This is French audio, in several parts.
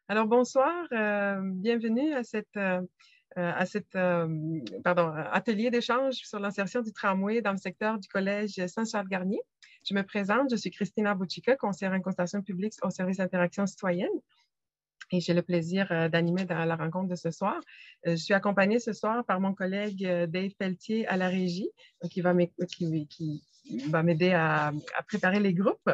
Alors, bonsoir, bienvenue à cet atelier d'échange sur l'insertion du tramway dans le secteur du Collège Saint-Charles-Garnier. Je me présente, je suis Christina Bouchica, conseillère en consultation publique au service d'interaction citoyenne et j'ai le plaisir d'animer dans la rencontre de ce soir. Je suis accompagnée ce soir par mon collègue Dave Pelletier à la régie, qui va m'aider à préparer les groupes.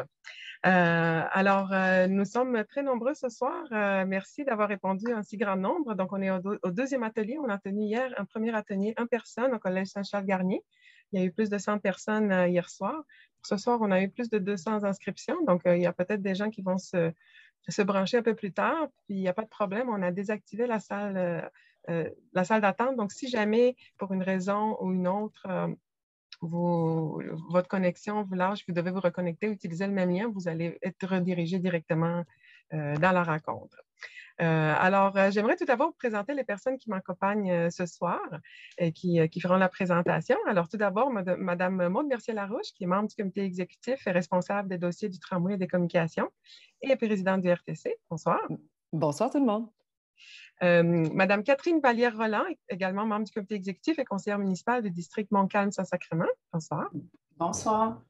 Nous sommes très nombreux ce soir. Merci d'avoir répondu à un si grand nombre. Donc, on est au deuxième atelier. On a tenu hier un premier atelier en personne au Collège Saint-Charles-Garnier. Il y a eu plus de 100 personnes hier soir. Pour ce soir, on a eu plus de 200 inscriptions. Donc, il y a peut-être des gens qui vont se brancher un peu plus tard. Puis, il n'y a pas de problème. On a désactivé la salle d'attente. Donc, si jamais, pour une raison ou une autre, votre connexion vous lâche, vous devez vous reconnecter, utiliser le même lien, vous allez être redirigé directement dans la rencontre. J'aimerais tout d'abord vous présenter les personnes qui m'accompagnent ce soir et qui feront la présentation. Alors, tout d'abord, Mme Maude Mercier-Larouche, qui est membre du comité exécutif et responsable des dossiers du tramway et des communications et présidente du RTC. Bonsoir. Bonsoir tout le monde. Madame Catherine Vallière-Roland, également membre du comité exécutif et conseillère municipale du district Montcalm-Saint-Sacrement. Bonsoir. Bonsoir.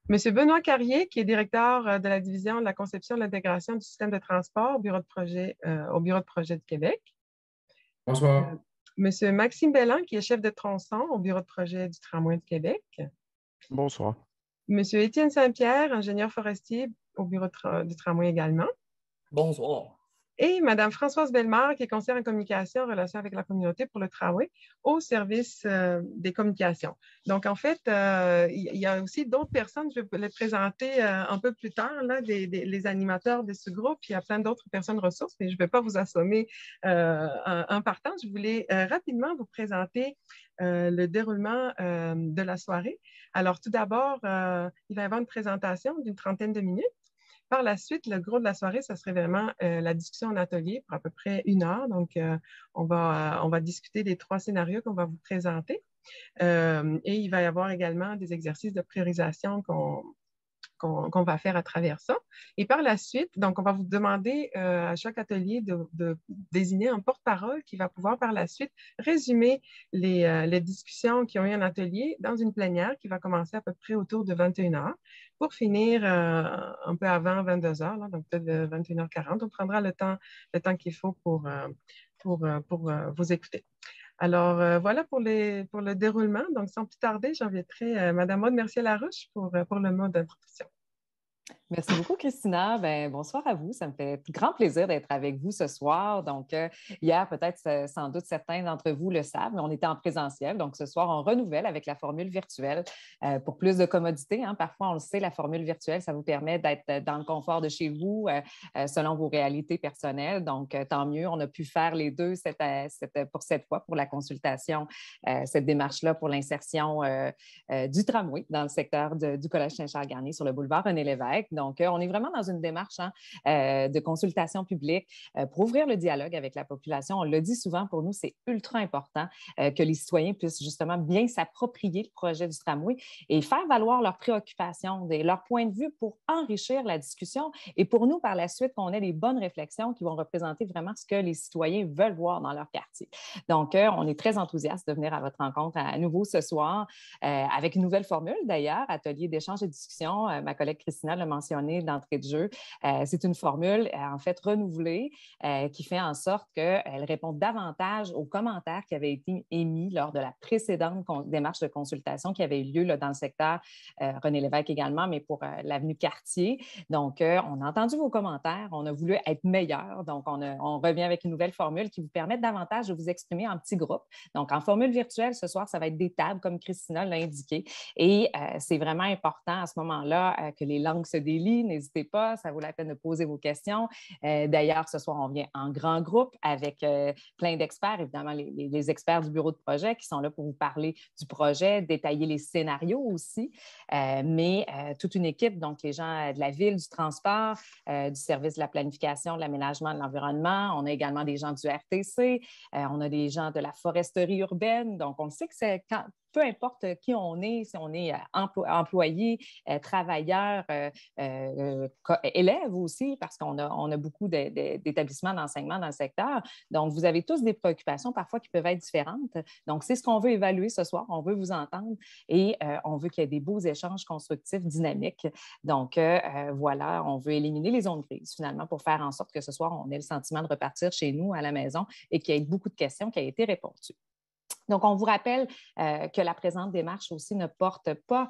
Monsieur Benoît Carrier, qui est directeur de la division de la conception et de l'intégration du système de transport au Bureau de projet de Québec. Bonsoir. Monsieur Maxime Belland, qui est chef de tronçon au Bureau de projet du tramway de Québec. Bonsoir. Monsieur Étienne Saint-Pierre, ingénieur forestier au Bureau du tramway également. Bonsoir. Et Mme Françoise Bellemare, qui est conseillère en communication en relation avec la communauté pour le tramway au service des communications. Donc, en fait, il y a aussi d'autres personnes, je vais les présenter un peu plus tard, là, les animateurs de ce groupe. Il y a plein d'autres personnes ressources, mais je ne vais pas vous assommer en partant. Je voulais rapidement vous présenter le déroulement de la soirée. Alors, tout d'abord, il va y avoir une présentation d'une trentaine de minutes. Par la suite, le gros de la soirée, ce serait vraiment la discussion en atelier pour à peu près 1 heure. Donc, on va discuter des 3 scénarios qu'on va vous présenter. Et il va y avoir également des exercices de priorisation qu'on va faire à travers ça. Et par la suite, donc, on va vous demander à chaque atelier de désigner un porte-parole qui va pouvoir par la suite résumer les discussions qui ont eu en atelier dans une plénière qui va commencer à peu près autour de 21 heures pour finir un peu avant 22 heures, là, donc peut-être 21h40. On prendra le temps qu'il faut pour vous écouter. Alors, voilà pour le déroulement. Donc, sans plus tarder, j'inviterai Mme Maude Mercier-Larouche pour le mot d'introduction. Merci beaucoup, Christina. Bonsoir à vous. Ça me fait grand plaisir d'être avec vous ce soir. Donc, hier, peut-être, sans doute, certains d'entre vous le savent, mais on était en présentiel. Donc, ce soir, on renouvelle avec la formule virtuelle pour plus de commodité. Hein. Parfois, on le sait, la formule virtuelle, ça vous permet d'être dans le confort de chez vous selon vos réalités personnelles. Donc, tant mieux. On a pu faire les deux pour cette fois, pour la consultation, cette démarche-là pour l'insertion du tramway dans le secteur du Collège Saint-Charles-Garnier sur le boulevard René-Lévesque. Donc, on est vraiment dans une démarche de consultation publique pour ouvrir le dialogue avec la population. On le dit souvent, pour nous, c'est ultra important que les citoyens puissent justement bien s'approprier le projet du tramway et faire valoir leurs préoccupations, leur point de vue pour enrichir la discussion et pour nous, par la suite, qu'on ait les bonnes réflexions qui vont représenter vraiment ce que les citoyens veulent voir dans leur quartier. Donc, on est très enthousiaste de venir à votre rencontre à nouveau ce soir avec une nouvelle formule d'ailleurs, atelier d'échange et discussion. Ma collègue Christina l'a mentionné d'entrée de jeu. C'est une formule, en fait, renouvelée qui fait en sorte qu'elle répond davantage aux commentaires qui avaient été émis lors de la précédente démarche de consultation qui avait eu lieu là, dans le secteur René-Lévesque également, mais pour l'avenue Cartier. Donc, on a entendu vos commentaires, on a voulu être meilleur. Donc, on revient avec une nouvelle formule qui vous permet davantage de vous exprimer en petits groupes. Donc, en formule virtuelle, ce soir, ça va être des tables, comme Christina l'a indiqué. Et c'est vraiment important à ce moment-là que les langues se délient. N'hésitez pas, ça vaut la peine de poser vos questions. D'ailleurs, ce soir, on vient en grand groupe avec plein d'experts, évidemment les experts du bureau de projet qui sont là pour vous parler du projet, détailler les scénarios aussi, mais toute une équipe, donc les gens de la ville, du transport, du service de la planification, de l'aménagement de l'environnement. On a également des gens du RTC, on a des gens de la foresterie urbaine. Donc, on sait que peu importe qui on est, si on est employé, travailleur, élève aussi, parce qu'on a beaucoup d'établissements d'enseignement dans le secteur. Donc, vous avez tous des préoccupations parfois qui peuvent être différentes. Donc, c'est ce qu'on veut évaluer ce soir. On veut vous entendre et on veut qu'il y ait des beaux échanges constructifs, dynamiques. Donc, voilà, on veut éliminer les zones grises finalement pour faire en sorte que ce soir, on ait le sentiment de repartir chez nous à la maison et qu'il y ait beaucoup de questions qui aient été répondues. Donc, on vous rappelle que la présente démarche aussi ne porte pas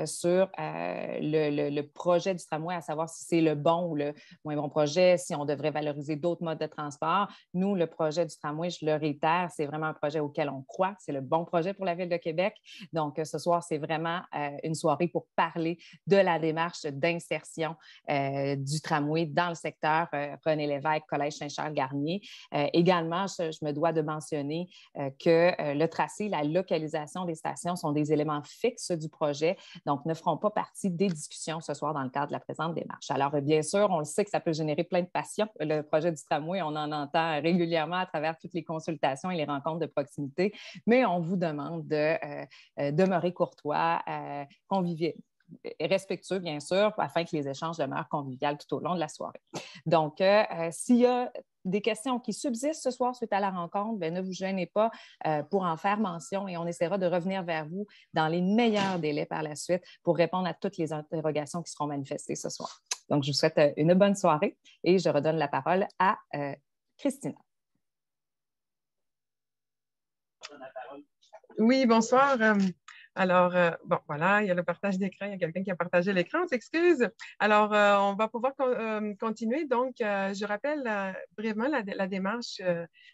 sur le projet du tramway, à savoir si c'est le bon ou le moins bon projet, si on devrait valoriser d'autres modes de transport. Nous, le projet du tramway, je le réitère, c'est vraiment un projet auquel on croit. C'est le bon projet pour la Ville de Québec. Donc, ce soir, c'est vraiment une soirée pour parler de la démarche d'insertion du tramway dans le secteur René Lévesque, Collège Saint-Charles-Garnier. Également, je me dois de mentionner que le tracé, la localisation des stations sont des éléments fixes du projet, donc ne feront pas partie des discussions ce soir dans le cadre de la présente démarche. Alors, bien sûr, on le sait que ça peut générer plein de passion. Le projet du tramway, on en entend régulièrement à travers toutes les consultations et les rencontres de proximité, mais on vous demande de demeurer courtois, convivial, respectueux, bien sûr, afin que les échanges demeurent conviviaux tout au long de la soirée. Donc, s'il y a des questions qui subsistent ce soir suite à la rencontre, bien, ne vous gênez pas pour en faire mention et on essaiera de revenir vers vous dans les meilleurs délais par la suite pour répondre à toutes les interrogations qui seront manifestées ce soir. Donc, je vous souhaite une bonne soirée et je redonne la parole à Christina. Oui, bonsoir. Alors, bon, voilà, il y a le partage d'écran. Il y a quelqu'un qui a partagé l'écran, on s'excuse. Alors, on va pouvoir continuer. Donc, je rappelle brièvement la démarche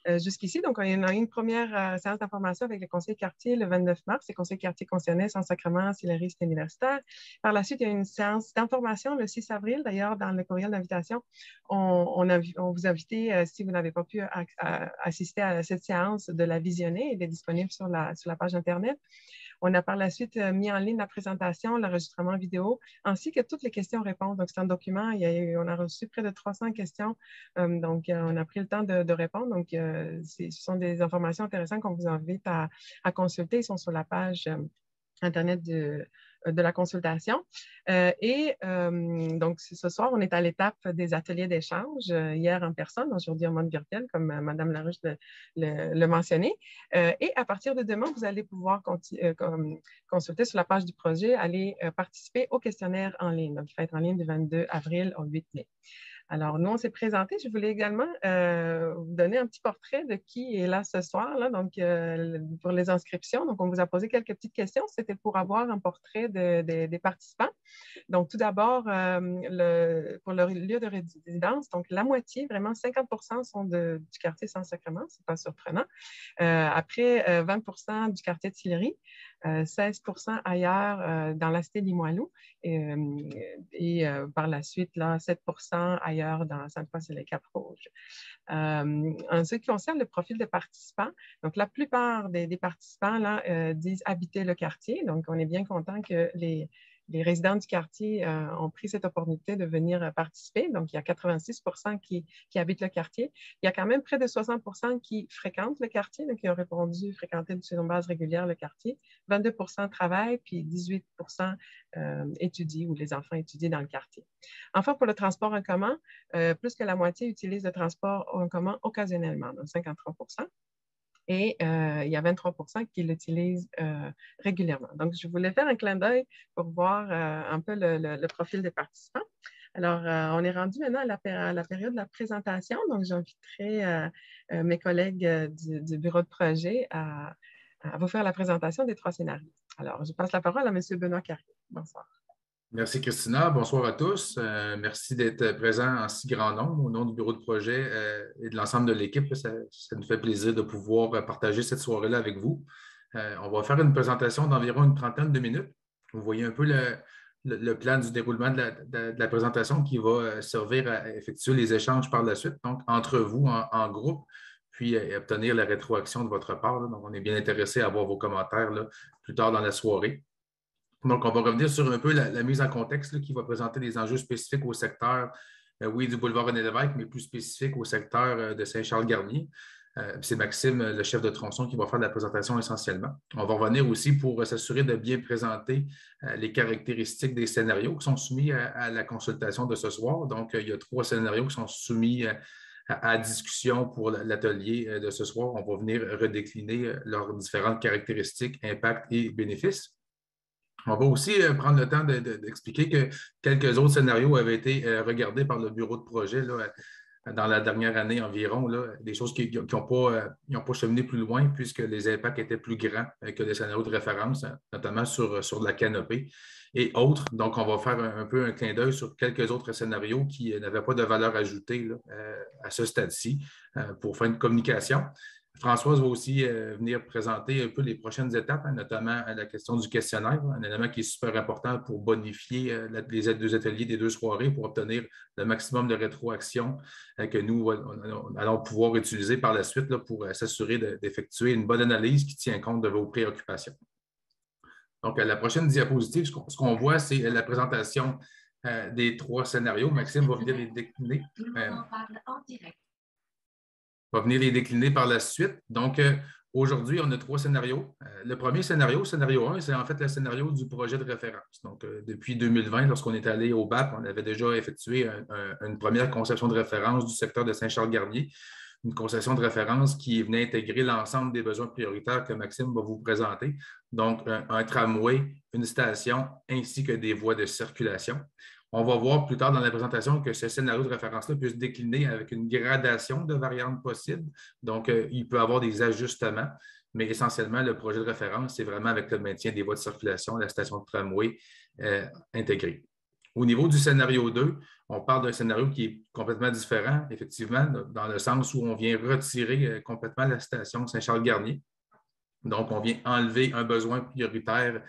jusqu'ici. Donc, on a eu une première séance d'information avec le conseil quartier le 29 mars. Les conseils quartiers concernés Saint-Sacrement, Sillery, c'était universitaire. Par la suite, il y a eu une séance d'information le 6 avril. D'ailleurs, dans le courriel d'invitation, on vous invite, si vous n'avez pas pu assister à cette séance, de la visionner. Elle est disponible sur la page Internet. On a par la suite mis en ligne la présentation, l'enregistrement vidéo, ainsi que toutes les questions-réponses. Donc, c'est un document. On a reçu près de 300 questions. Donc, on a pris le temps de répondre. Donc, ce sont des informations intéressantes qu'on vous invite à consulter. Ils sont sur la page Internet de la consultation. Donc, ce soir, on est à l'étape des ateliers d'échange, hier en personne, aujourd'hui en mode virtuel, comme Mme Laruche le mentionnait. Et à partir de demain, vous allez pouvoir consulter sur la page du projet, aller participer au questionnaire en ligne. Donc, il va être en ligne du 22 avril au 8 mai. Alors, nous, on s'est présenté. Je voulais également vous donner un petit portrait de qui est là ce soir, là, donc, pour les inscriptions. Donc, on vous a posé quelques petites questions. C'était pour avoir un portrait des participants. Donc, tout d'abord, pour leur lieu de résidence, donc la moitié, vraiment 50% sont du quartier Saint-Sacrement, ce n'est pas surprenant. Après, 20% du quartier de Sillery, 16% ailleurs dans la cité Limoilou et par la suite, là, 7% ailleurs dans Sainte-Foy et les Cap-Rouges. En ce qui concerne le profil des participants, donc la plupart des participants là, disent habiter le quartier. Donc, on est bien content que les résidents du quartier ont pris cette opportunité de venir participer. Donc, il y a 86% qui habitent le quartier. Il y a quand même près de 60% qui fréquentent le quartier, donc qui ont répondu fréquenter sur une base régulière le quartier. 22% travaillent, puis 18% étudient ou les enfants étudient dans le quartier. Enfin, pour le transport en commun, plus que la moitié utilisent le transport en commun occasionnellement, donc 53%. Et il y a 23% qui l'utilisent régulièrement. Donc, je voulais faire un clin d'œil pour voir un peu le profil des participants. Alors, on est rendu maintenant à la période de la présentation. Donc, j'inviterai mes collègues du bureau de projet à vous faire la présentation des 3 scénarios. Alors, je passe la parole à M. Benoît Carrier. Bonsoir. Merci, Christina. Bonsoir à tous. Merci d'être présent en si grand nombre au nom du bureau de projet et de l'ensemble de l'équipe. Ça nous fait plaisir de pouvoir partager cette soirée-là avec vous. On va faire une présentation d'environ une trentaine de minutes. Vous voyez un peu le plan du déroulement de la présentation qui va servir à effectuer les échanges par la suite, donc entre vous en groupe, puis obtenir la rétroaction de votre part. Là. Donc, on est bien intéressé à avoir vos commentaires là, plus tard dans la soirée. Donc, on va revenir sur un peu la mise en contexte là, qui va présenter des enjeux spécifiques au secteur, oui, du boulevard René Lévesque, mais plus spécifiques au secteur de Saint-Charles-Garnier. C'est Maxime, le chef de tronçon, qui va faire la présentation essentiellement. On va revenir aussi pour s'assurer de bien présenter les caractéristiques des scénarios qui sont soumis à la consultation de ce soir. Donc, il y a 3 scénarios qui sont soumis à discussion pour l'atelier de ce soir. On va venir redécliner leurs différentes caractéristiques, impacts et bénéfices. On va aussi prendre le temps d'expliquer que quelques autres scénarios avaient été regardés par le bureau de projet là, dans la dernière année environ, là, des choses qui n'ont pas cheminé plus loin puisque les impacts étaient plus grands que les scénarios de référence, notamment sur la canopée et autres. Donc, on va faire un peu un clin d'œil sur quelques autres scénarios qui n'avaient pas de valeur ajoutée là, à ce stade-ci pour faire une communication. Françoise va aussi venir présenter un peu les prochaines étapes, notamment la question du questionnaire, un élément qui est super important pour bonifier les 2 ateliers des 2 soirées pour obtenir le maximum de rétroaction que nous allons pouvoir utiliser par la suite là, pour s'assurer d'effectuer une bonne analyse qui tient compte de vos préoccupations. Donc, la prochaine diapositive, ce qu'on voit, c'est la présentation des 3 scénarios. Maxime va venir les décliner. Va venir les décliner par la suite. Donc, aujourd'hui, on a 3 scénarios. Le premier scénario 1, c'est en fait le scénario du projet de référence. Donc, depuis 2020, lorsqu'on est allé au BAP, on avait déjà effectué une première conception de référence du secteur de Saint-Charles-Garnier, une conception de référence qui venait intégrer l'ensemble des besoins prioritaires que Maxime va vous présenter. Donc, un tramway, une station, ainsi que des voies de circulation. On va voir plus tard dans la présentation que ce scénario de référence-là peut se décliner avec une gradation de variantes possibles. Donc, il peut y avoir des ajustements, mais essentiellement, le projet de référence, c'est vraiment avec le maintien des voies de circulation, la station de tramway intégrée. Au niveau du scénario 2, on parle d'un scénario qui est complètement différent, effectivement, dans le sens où on vient retirer complètement la station Saint-Charles-Garnier. Donc, on vient enlever un besoin prioritaire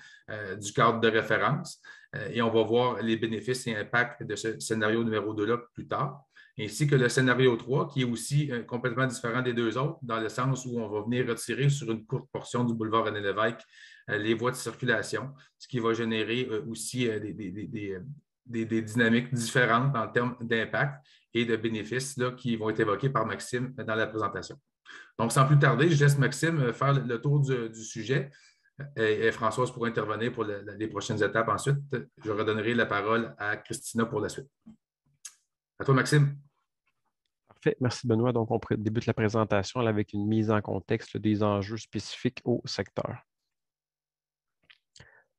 du cadre de référence et on va voir les bénéfices et impacts de ce scénario numéro 2-là plus tard, ainsi que le scénario 3, qui est aussi complètement différent des 2 autres, dans le sens où on va venir retirer sur une courte portion du boulevard René-Lévesque les voies de circulation, ce qui va générer aussi des dynamiques différentes en termes d'impact et de bénéfices là, qui vont être évoqués par Maxime dans la présentation. Donc, sans plus tarder, je laisse Maxime faire le tour du sujet et Françoise pourra intervenir pour les prochaines étapes. Ensuite, je redonnerai la parole à Christina pour la suite. À toi, Maxime. Parfait. Merci, Benoît. Donc, on débute la présentation avec une mise en contexte des enjeux spécifiques au secteur.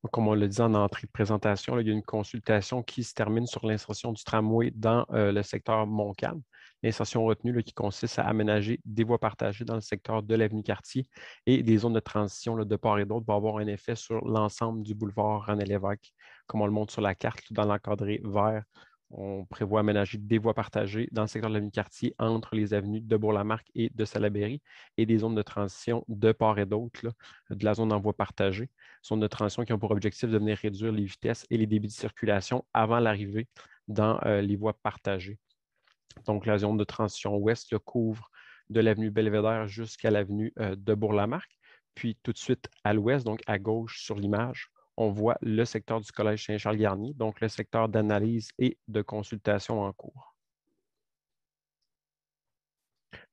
Donc, comme on l'a dit en entrée de présentation, il y a une consultation qui se termine sur l'insertion du tramway dans le secteur Montcalm. L'insertion retenue qui consiste à aménager des voies partagées dans le secteur de l'avenue Cartier et des zones de transition de part et d'autre va avoir un effet sur l'ensemble du boulevard René-Lévesque. Comme on le montre sur la carte, dans l'encadré vert, on prévoit aménager des voies partagées dans le secteur de l'avenue Cartier entre les avenues de Bourg-Lamarque et de Salaberry et des zones de transition de part et d'autre de la zone en voie partagée. Zones de transition qui ont pour objectif de venir réduire les vitesses et les débits de circulation avant l'arrivée dans les voies partagées. Donc, la zone de transition ouest couvre de l'avenue Belvédère jusqu'à l'avenue de Bourg-Lamarque. Puis, tout de suite à l'ouest, donc à gauche sur l'image, on voit le secteur du Collège Saint-Charles-Garnier, donc le secteur d'analyse et de consultation en cours.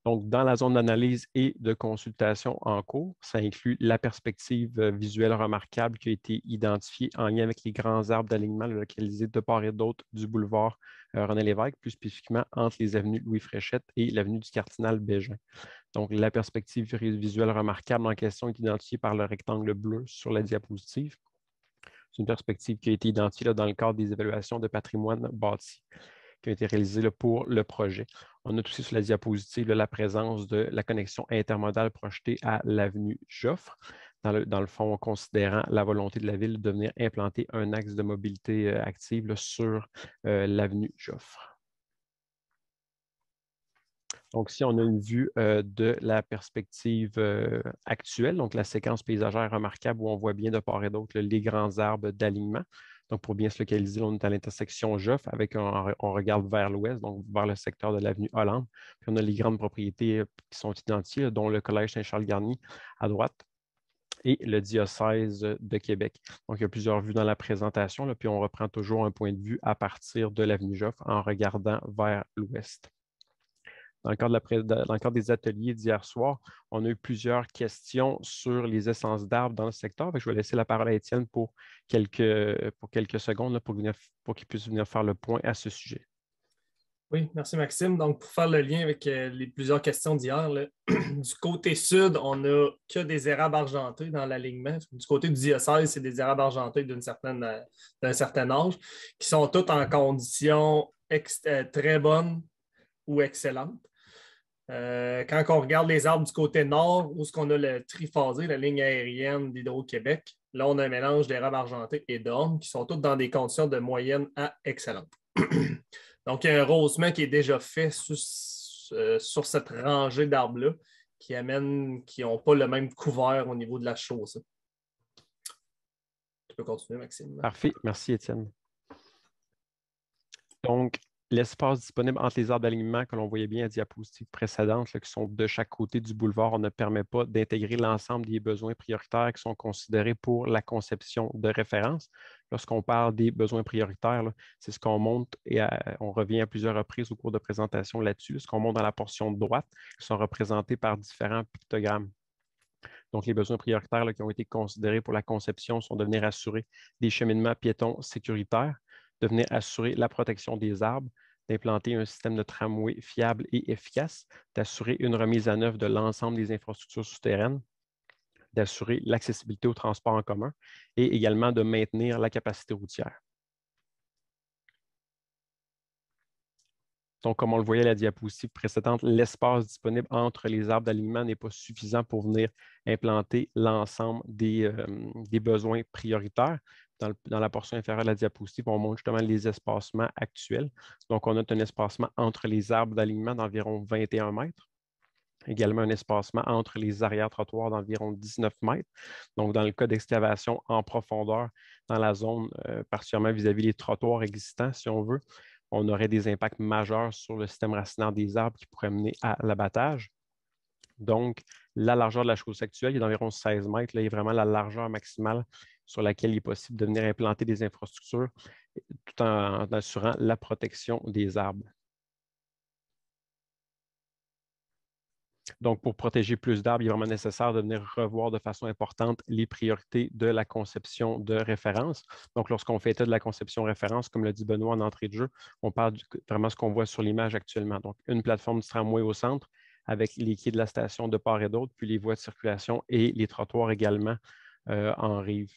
Donc, dans la zone d'analyse et de consultation en cours, ça inclut la perspective visuelle remarquable qui a été identifiée en lien avec les grands arbres d'alignement localisés de part et d'autre du boulevard René-Lévesque, plus spécifiquement entre les avenues Louis-Fréchette et l'avenue du Cardinal-Bégin. Donc, la perspective visuelle remarquable en question est identifiée par le rectangle bleu sur la diapositive. C'est une perspective qui a été identifiée dans le cadre des évaluations de patrimoine bâti qui ont été réalisées pour le projet. On note aussi sur la diapositive la présence de la connexion intermodale projetée à l'avenue Joffre, dans le fond, en considérant la volonté de la Ville de venir implanter un axe de mobilité active sur l'avenue Joffre. Donc, ici, on a une vue de la perspective actuelle, donc la séquence paysagère remarquable où on voit bien de part et d'autre les grands arbres d'alignement. Donc, pour bien se localiser, on est à l'intersection Joffre on regarde vers l'ouest, donc vers le secteur de l'avenue Hollande. Puis, on a les grandes propriétés qui sont identifiées, dont le Collège Saint-Charles-Garnier à droite et le diocèse de Québec. Donc, il y a plusieurs vues dans la présentation, puis on reprend toujours un point de vue à partir de l'avenue Joffre en regardant vers l'ouest. Dans le cadre des ateliers d'hier soir, on a eu plusieurs questions sur les essences d'arbres dans le secteur. Je vais laisser la parole à Étienne pour quelques secondes là, pour qu'il puisse venir faire le point à ce sujet. Oui, merci Maxime. Donc, pour faire le lien avec les plusieurs questions d'hier, du côté sud, on n'a que des érables argentés dans l'alignement. Du côté du diocèse, c'est des érables argentés d'un certain âge qui sont tous en conditions très bonnes ou excellentes. Quand on regarde les arbres du côté nord, où est-ce qu'on a le triphasé, la ligne aérienne d'Hydro-Québec, là, on a un mélange d'érables argentés et d'ormes qui sont tous dans des conditions de moyenne à excellente. Donc, il y a un rehaussement qui est déjà fait sur cette rangée d'arbres-là qui n'ont pas le même couvert au niveau de la chaussée. Tu peux continuer, Maxime. Parfait. Merci, Étienne. Donc, l'espace disponible entre les arbres d'alignement que l'on voyait bien à la diapositive précédente, là, qui sont de chaque côté du boulevard, on ne permet pas d'intégrer l'ensemble des besoins prioritaires qui sont considérés pour la conception de référence. Lorsqu'on parle des besoins prioritaires, c'est ce qu'on montre et on revient à plusieurs reprises au cours de présentation là-dessus, ce qu'on montre dans la portion de droite, qui sont représentés par différents pictogrammes. Donc, les besoins prioritaires là, qui ont été considérés pour la conception sont de venir assurer des cheminements piétons sécuritaires, de venir assurer la protection des arbres, d'implanter un système de tramway fiable et efficace, d'assurer une remise à neuf de l'ensemble des infrastructures souterraines, d'assurer l'accessibilité au transport en commun et également de maintenir la capacité routière. Donc, comme on le voyait à la diapositive précédente, l'espace disponible entre les arbres d'alignement n'est pas suffisant pour venir implanter l'ensemble des besoins prioritaires. Dans la portion inférieure de la diapositive, on montre justement les espacements actuels. Donc, on a un espacement entre les arbres d'alignement d'environ 21 mètres. Également un espacement entre les arrière-trottoirs d'environ 19 mètres. Donc, dans le cas d'excavation en profondeur dans la zone, particulièrement vis-à-vis des trottoirs existants, si on veut, on aurait des impacts majeurs sur le système racinaire des arbres qui pourraient mener à l'abattage. Donc, la largeur de la chaussée actuelle est d'environ 16 mètres. Là, il y a vraiment la largeur maximale sur laquelle il est possible de venir implanter des infrastructures tout en assurant la protection des arbres. Donc, pour protéger plus d'arbres, il est vraiment nécessaire de venir revoir de façon importante les priorités de la conception de référence. Donc, lorsqu'on fait état de la conception référence, comme l'a dit Benoît en entrée de jeu, on parle vraiment de ce qu'on voit sur l'image actuellement. Donc, une plateforme du tramway au centre avec les quais de la station de part et d'autre, puis les voies de circulation et les trottoirs également en rive.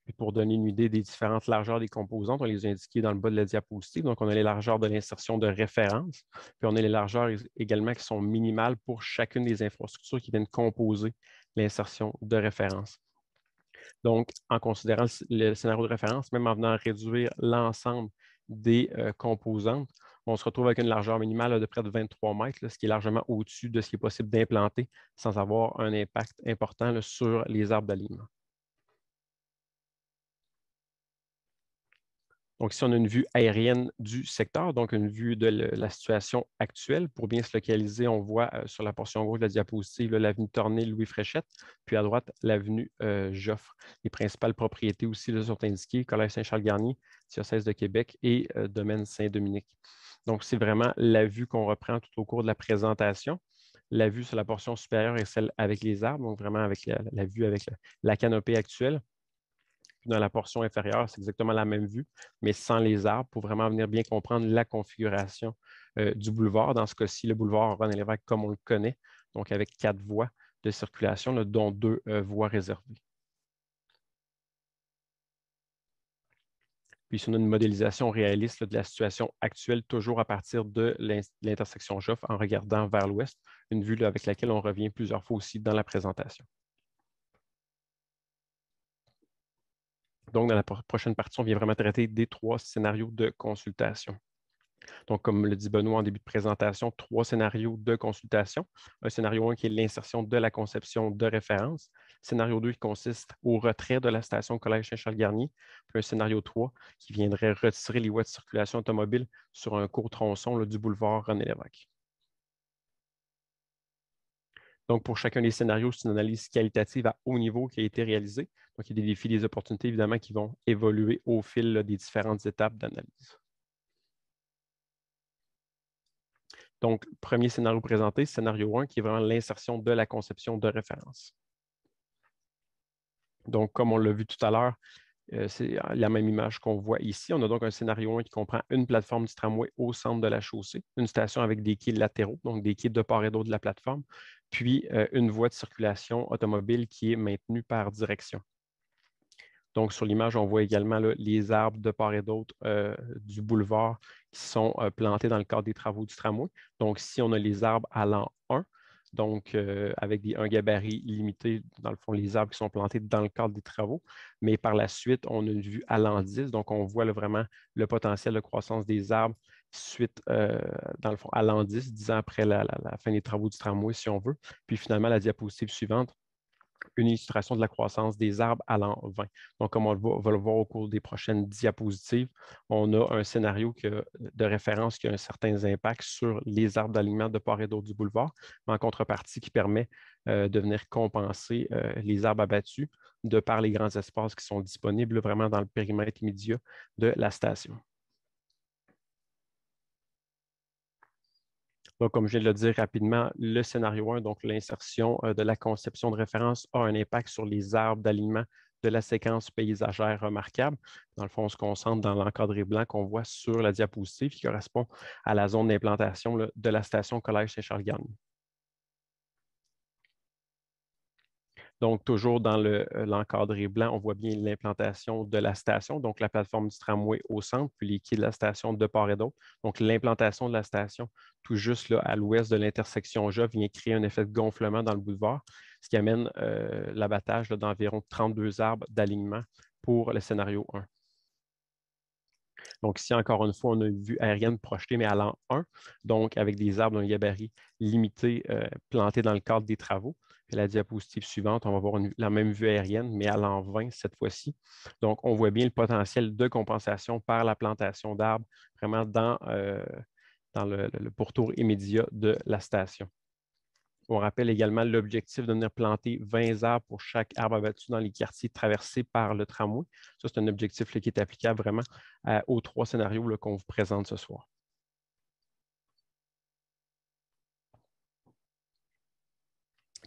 Puis pour donner une idée des différentes largeurs des composantes, on les a indiquées dans le bas de la diapositive. Donc, on a les largeurs de l'insertion de référence, puis on a les largeurs également qui sont minimales pour chacune des infrastructures qui viennent composer l'insertion de référence. Donc, en considérant le scénario de référence, même en venant réduire l'ensemble des composantes, on se retrouve avec une largeur minimale de près de 23 mètres, là, ce qui est largement au-dessus de ce qui est possible d'implanter sans avoir un impact important là, sur les arbres d'alignement. Donc, ici, on a une vue aérienne du secteur, donc une vue de la situation actuelle. Pour bien se localiser, on voit sur la portion gauche de la diapositive l'avenue Tornay-Louis-Fréchette, puis à droite, l'avenue Joffre. Les principales propriétés aussi là, sont indiquées, Collège Saint-Charles-Garnier, Diocèse de Québec et Domaine Saint-Dominique. Donc, c'est vraiment la vue qu'on reprend tout au cours de la présentation. La vue sur la portion supérieure est celle avec les arbres, donc vraiment avec la vue avec la canopée actuelle. Dans la portion inférieure, c'est exactement la même vue, mais sans les arbres pour vraiment venir bien comprendre la configuration du boulevard. Dans ce cas-ci, le boulevard René-Lévesque comme on le connaît, donc avec 4 voies de circulation, là, dont 2 voies réservées. Puis, ici, on a une modélisation réaliste là, de la situation actuelle, toujours à partir de l'intersection Joffre en regardant vers l'ouest, une vue là, avec laquelle on revient plusieurs fois aussi dans la présentation. Donc, dans la prochaine partie, on vient vraiment traiter des 3 scénarios de consultation. Donc, comme le dit Benoît en début de présentation, 3 scénarios de consultation. Un scénario 1 qui est l'insertion de la conception de référence. Scénario 2 qui consiste au retrait de la station Collège Saint-Charles-Garnier. Puis un scénario 3 qui viendrait retirer les voies de circulation automobile sur un court tronçon là, du boulevard René-Lévesque. Donc, pour chacun des scénarios, c'est une analyse qualitative à haut niveau qui a été réalisée. Donc, il y a des défis, des opportunités, évidemment, qui vont évoluer au fil là, des différentes étapes d'analyse. Donc, premier scénario présenté, scénario 1, qui est vraiment l'insertion de la conception de référence. Donc, comme on l'a vu tout à l'heure, c'est la même image qu'on voit ici. On a donc un scénario 1 qui comprend une plateforme du tramway au centre de la chaussée, une station avec des quais latéraux, donc des quais de part et d'autre de la plateforme, puis une voie de circulation automobile qui est maintenue par direction. Donc, sur l'image, on voit également là, les arbres de part et d'autre du boulevard qui sont plantés dans le cadre des travaux du tramway. Donc, si on a les arbres à l'an 1, donc avec un gabarit limité, dans le fond, les arbres qui sont plantés dans le cadre des travaux. Mais par la suite, on a une vue à l'an 10, donc on voit là, vraiment le potentiel de croissance des arbres suite, dans le fond, à l'an 10, 10 ans après la fin des travaux du tramway, si on veut. Puis finalement, la diapositive suivante, une illustration de la croissance des arbres à l'an 20. Donc, comme on va le voir au cours des prochaines diapositives, on a un scénario de référence qui a un certain impact sur les arbres d'alignement de part et d'autre du boulevard, mais en contrepartie qui permet de venir compenser les arbres abattus de par les grands espaces qui sont disponibles vraiment dans le périmètre immédiat de la station. Donc, comme je viens de le dire rapidement, le scénario 1, donc l'insertion de la conception de référence, a un impact sur les arbres d'alignement de la séquence paysagère remarquable. Dans le fond, on se concentre dans l'encadré blanc qu'on voit sur la diapositive qui correspond à la zone d'implantation de la station Collège Saint-Charles-Garnier. Donc, toujours dans l'encadré blanc, on voit bien l'implantation de la station, donc la plateforme du tramway au centre, puis les quais de la station de part et d'autre. Donc, l'implantation de la station tout juste là, à l'ouest de l'intersection J vient créer un effet de gonflement dans le boulevard, ce qui amène l'abattage d'environ 32 arbres d'alignement pour le scénario 1. Donc, ici, encore une fois, on a une vue aérienne projetée, mais à l'an 1, donc avec des arbres d'un gabarit limité plantés dans le cadre des travaux. Et la diapositive suivante, on va voir la même vue aérienne, mais à l'an 20 cette fois-ci. Donc, on voit bien le potentiel de compensation par la plantation d'arbres vraiment dans le pourtour immédiat de la station. On rappelle également l'objectif de venir planter 20 arbres pour chaque arbre abattu dans les quartiers traversés par le tramway. Ça, c'est un objectif là, qui est applicable vraiment aux 3 scénarios qu'on vous présente ce soir.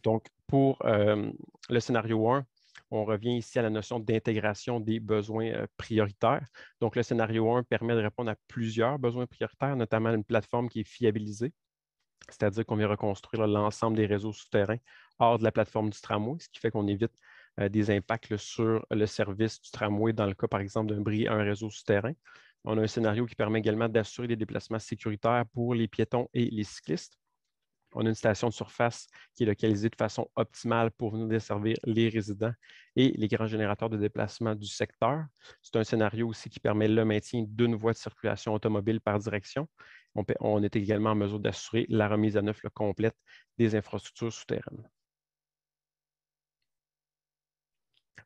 Donc, pour le scénario 1, on revient ici à la notion d'intégration des besoins prioritaires. Donc, le scénario 1 permet de répondre à plusieurs besoins prioritaires, notamment une plateforme qui est fiabilisée, c'est-à-dire qu'on vient reconstruire l'ensemble des réseaux souterrains hors de la plateforme du tramway, ce qui fait qu'on évite des impacts sur le service du tramway dans le cas, par exemple, d'un bris à un réseau souterrain. On a un scénario qui permet également d'assurer des déplacements sécuritaires pour les piétons et les cyclistes. On a une station de surface qui est localisée de façon optimale pour venir desservir les résidents et les grands générateurs de déplacement du secteur. C'est un scénario aussi qui permet le maintien d'une voie de circulation automobile par direction. On est également en mesure d'assurer la remise à neuf complète des infrastructures souterraines.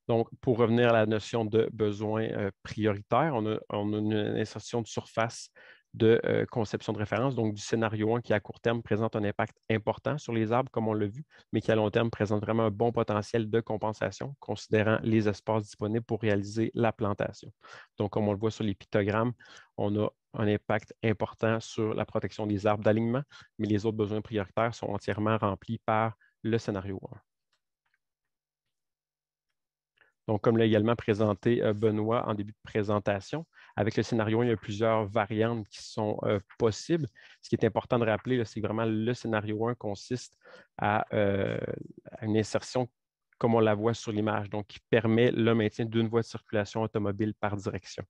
Donc, pour revenir à la notion de besoin prioritaire, on a une insertion de surface de conception de référence, donc du scénario 1 qui, à court terme, présente un impact important sur les arbres, comme on l'a vu, mais qui, à long terme, présente vraiment un bon potentiel de compensation, considérant les espaces disponibles pour réaliser la plantation. Donc, comme on le voit sur les pictogrammes, on a un impact important sur la protection des arbres d'alignement, mais les autres besoins prioritaires sont entièrement remplis par le scénario 1. Donc, comme l'a également présenté Benoît en début de présentation, avec le scénario 1, il y a plusieurs variantes qui sont possibles. Ce qui est important de rappeler, c'est vraiment le scénario 1 consiste à une insertion comme on la voit sur l'image, donc qui permet le maintien d'une voie de circulation automobile par direction.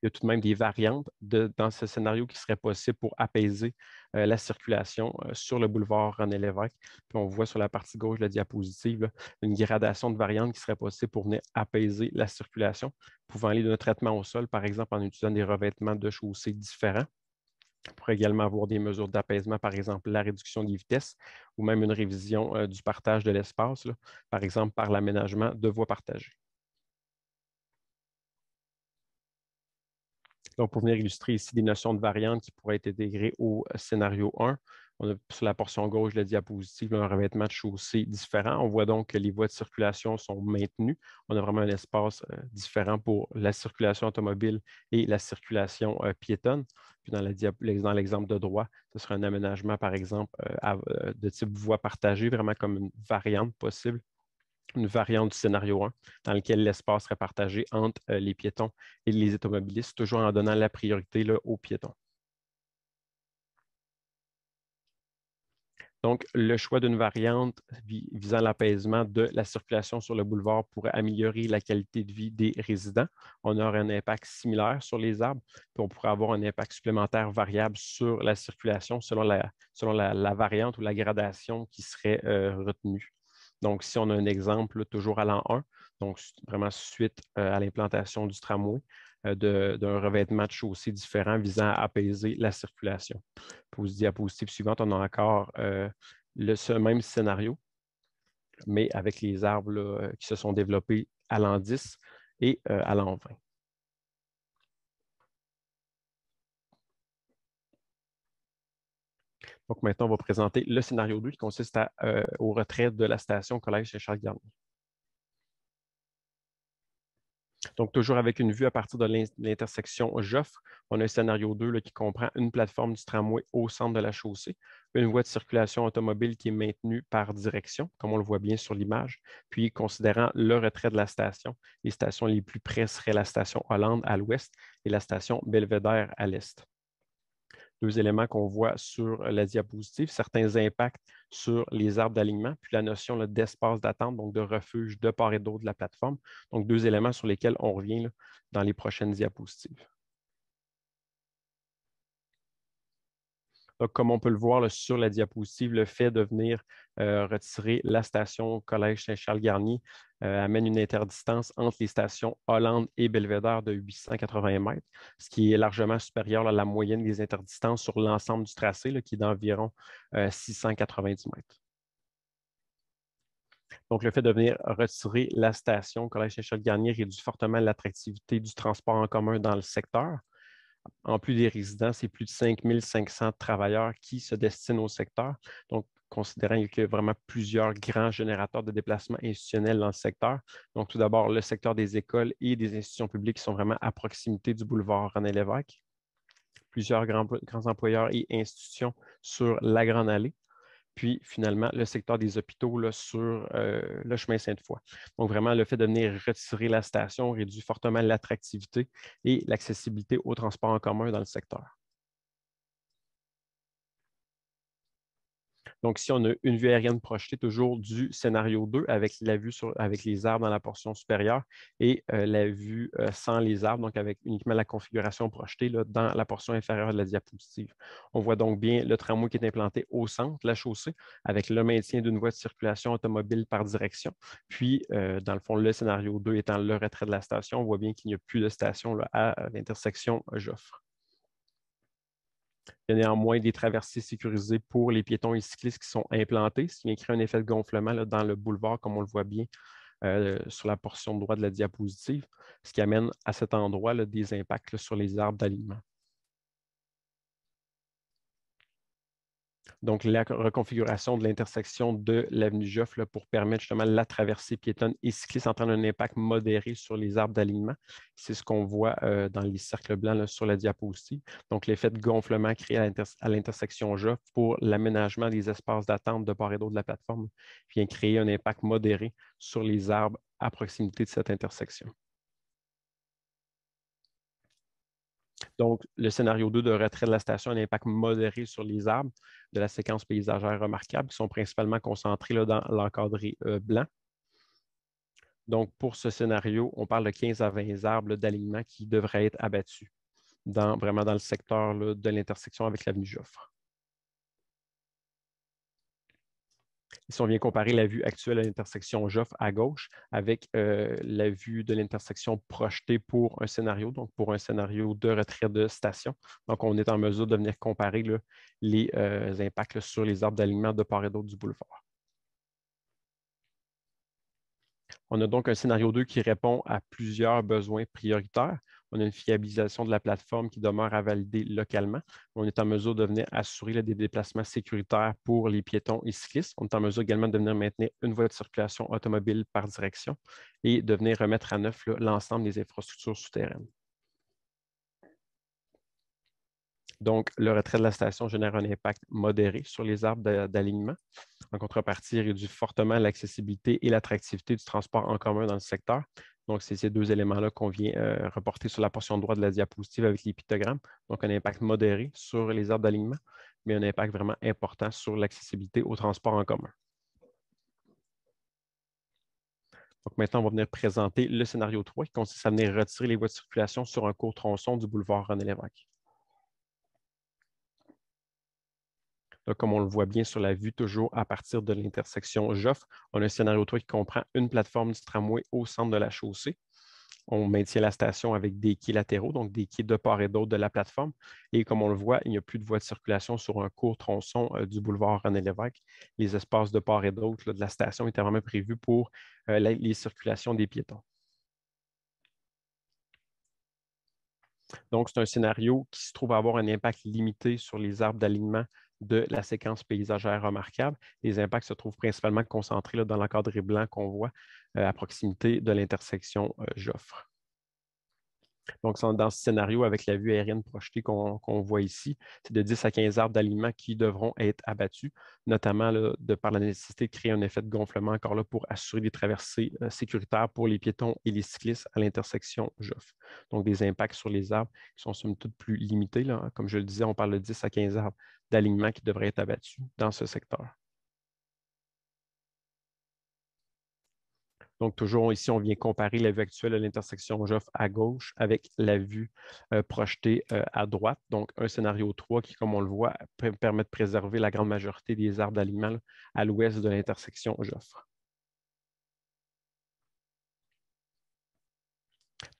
Il y a tout de même des variantes dans ce scénario qui seraient possibles pour apaiser la circulation sur le boulevard René Lévesque. Puis on voit sur la partie gauche de la diapositive là, une gradation de variantes qui serait possible pour venir apaiser la circulation, pouvant aller d'un traitement au sol, par exemple, en utilisant des revêtements de chaussée différents. On pourrait également avoir des mesures d'apaisement, par exemple la réduction des vitesses ou même une révision du partage de l'espace, par exemple par l'aménagement de voies partagées. Donc, pour venir illustrer ici des notions de variantes qui pourraient être intégrées au scénario 1, On a sur la portion gauche de la diapositive un revêtement de chaussée différent. On voit donc que les voies de circulation sont maintenues. On a vraiment un espace différent pour la circulation automobile et la circulation piétonne. Puis dans l'exemple de droit, ce sera un aménagement, par exemple, de type voie partagée, vraiment comme une variante possible, une variante du scénario 1, dans lequel l'espace serait partagé entre les piétons et les automobilistes, toujours en donnant la priorité là, aux piétons. Donc, le choix d'une variante visant l'apaisement de la circulation sur le boulevard pourrait améliorer la qualité de vie des résidents. On aura un impact similaire sur les arbres, puis on pourrait avoir un impact supplémentaire variable sur la circulation selon la variante ou la gradation qui serait retenue. Donc, si on a un exemple, toujours à l'an 1, donc vraiment suite à l'implantation du tramway, d'un revêtement de chaussée différent visant à apaiser la circulation. Pour la diapositive suivante, on a encore ce même scénario, mais avec les arbres là, qui se sont développés à l'an 10 et à l'an 20. Donc maintenant, on va présenter le scénario 2 qui consiste au retrait de la station Collège Saint-Charles-Garnier. Donc, toujours avec une vue à partir de l'intersection Joffre, on a un scénario 2 là, qui comprend une plateforme du tramway au centre de la chaussée, une voie de circulation automobile qui est maintenue par direction, comme on le voit bien sur l'image, puis considérant le retrait de la station, les stations les plus près seraient la station Hollande à l'ouest et la station Belvédère à l'est. Deux éléments qu'on voit sur la diapositive, certains impacts sur les arbres d'alignement, puis la notion d'espace d'attente, donc de refuge de part et d'autre de la plateforme. Donc, deux éléments sur lesquels on revient là, dans les prochaines diapositives. Donc, comme on peut le voir là, sur la diapositive, le fait de venir retirer la station Collège Saint-Charles-Garnier amène une interdistance entre les stations Hollande et Belvédère de 880 mètres, ce qui est largement supérieur à la moyenne des interdistances sur l'ensemble du tracé, là, qui est d'environ 690 mètres. Donc, le fait de venir retirer la station Collège Saint-Charles-Garnier réduit fortement l'attractivité du transport en commun dans le secteur. En plus des résidents, c'est plus de 5 500 travailleurs qui se destinent au secteur. Donc, considérant qu'il y a vraiment plusieurs grands générateurs de déplacement institutionnels dans le secteur. Donc, tout d'abord, le secteur des écoles et des institutions publiques qui sont vraiment à proximité du boulevard René-Lévesque. Plusieurs grands employeurs et institutions sur la Grande Allée. Puis, finalement, le secteur des hôpitaux là, sur le chemin Sainte-Foy. Donc, vraiment, le fait de venir retirer la station réduit fortement l'attractivité et l'accessibilité au transport en commun dans le secteur. Donc, ici, on a une vue aérienne projetée toujours du scénario 2 avec la vue avec les arbres dans la portion supérieure et la vue sans les arbres, donc avec uniquement la configuration projetée là, dans la portion inférieure de la diapositive. On voit donc bien le tramway qui est implanté au centre de la chaussée avec le maintien d'une voie de circulation automobile par direction. Puis, dans le fond, le scénario 2 étant le retrait de la station, on voit bien qu'il n'y a plus de station là, à l'intersection Joffre. Il y a néanmoins des traversées sécurisées pour les piétons et cyclistes qui sont implantés, ce qui vient créer un effet de gonflement là, dans le boulevard, comme on le voit bien sur la portion droite de la diapositive, ce qui amène à cet endroit là, des impacts là, sur les arbres d'alignement. Donc, la reconfiguration de l'intersection de l'avenue Joffre pour permettre justement la traversée piétonne et cycliste entraîne un impact modéré sur les arbres d'alignement. C'est ce qu'on voit dans les cercles blancs là, sur la diapositive. Donc, l'effet de gonflement créé à l'intersection Joffre pour l'aménagement des espaces d'attente de part et d'autre de la plateforme vient créer un impact modéré sur les arbres à proximité de cette intersection. Donc, le scénario 2 de retrait de la station a un impact modéré sur les arbres de la séquence paysagère remarquable qui sont principalement concentrés là, dans l'encadré blanc. Donc, pour ce scénario, on parle de 15 à 20 arbres d'alignement qui devraient être abattus vraiment dans le secteur là, de l'intersection avec l'avenue Joffre. Si on vient comparer la vue actuelle à l'intersection Joffre à gauche avec la vue de l'intersection projetée pour un scénario, donc pour un scénario de retrait de station. Donc, on est en mesure de venir comparer là, les impacts là, sur les arbres d'alignement de part et d'autre du boulevard. On a donc un scénario 2 qui répond à plusieurs besoins prioritaires. On a une fiabilisation de la plateforme qui demeure à valider localement. On est en mesure de venir assurer des déplacements sécuritaires pour les piétons et cyclistes. On est en mesure également de venir maintenir une voie de circulation automobile par direction et de venir remettre à neuf l'ensemble des infrastructures souterraines. Donc, le retrait de la station génère un impact modéré sur les arbres d'alignement. En contrepartie, il réduit fortement l'accessibilité et l'attractivité du transport en commun dans le secteur. Donc, c'est ces deux éléments-là qu'on vient reporter sur la portion droite de la diapositive avec les pictogrammes. Donc, un impact modéré sur les arbres d'alignement, mais un impact vraiment important sur l'accessibilité au transport en commun. Donc, maintenant, on va venir présenter le scénario 3 qui consiste à venir retirer les voies de circulation sur un court tronçon du boulevard René-Lévesque. Là, comme on le voit bien sur la vue, toujours à partir de l'intersection Joffre, on a un scénario 3 qui comprend une plateforme du tramway au centre de la chaussée. On maintient la station avec des quais latéraux, donc des quais de part et d'autre de la plateforme. Et comme on le voit, il n'y a plus de voie de circulation sur un court tronçon du boulevard René-Lévesque. Les espaces de part et d'autre de la station étaient vraiment prévus pour les circulations des piétons. Donc, c'est un scénario qui se trouve à avoir un impact limité sur les arbres d'alignement de la séquence paysagère remarquable. Les impacts se trouvent principalement concentrés dans l'encadré blanc qu'on voit à proximité de l'intersection Joffre. Donc, dans ce scénario, avec la vue aérienne projetée qu'on voit ici, c'est de 10 à 15 arbres d'alignement qui devront être abattus, notamment là, de par la nécessité de créer un effet de gonflement encore là pour assurer des traversées sécuritaires pour les piétons et les cyclistes à l'intersection Joffre. Donc, des impacts sur les arbres qui sont somme toute plus limités. Là. Comme je le disais, on parle de 10 à 15 arbres d'alignement qui devraient être abattus dans ce secteur. Donc, toujours ici, on vient comparer la vue actuelle de l'intersection Joffre à gauche avec la vue projetée à droite. Donc, un scénario 3 qui, comme on le voit, permet de préserver la grande majorité des arbres d'alignement à l'ouest de l'intersection Joffre.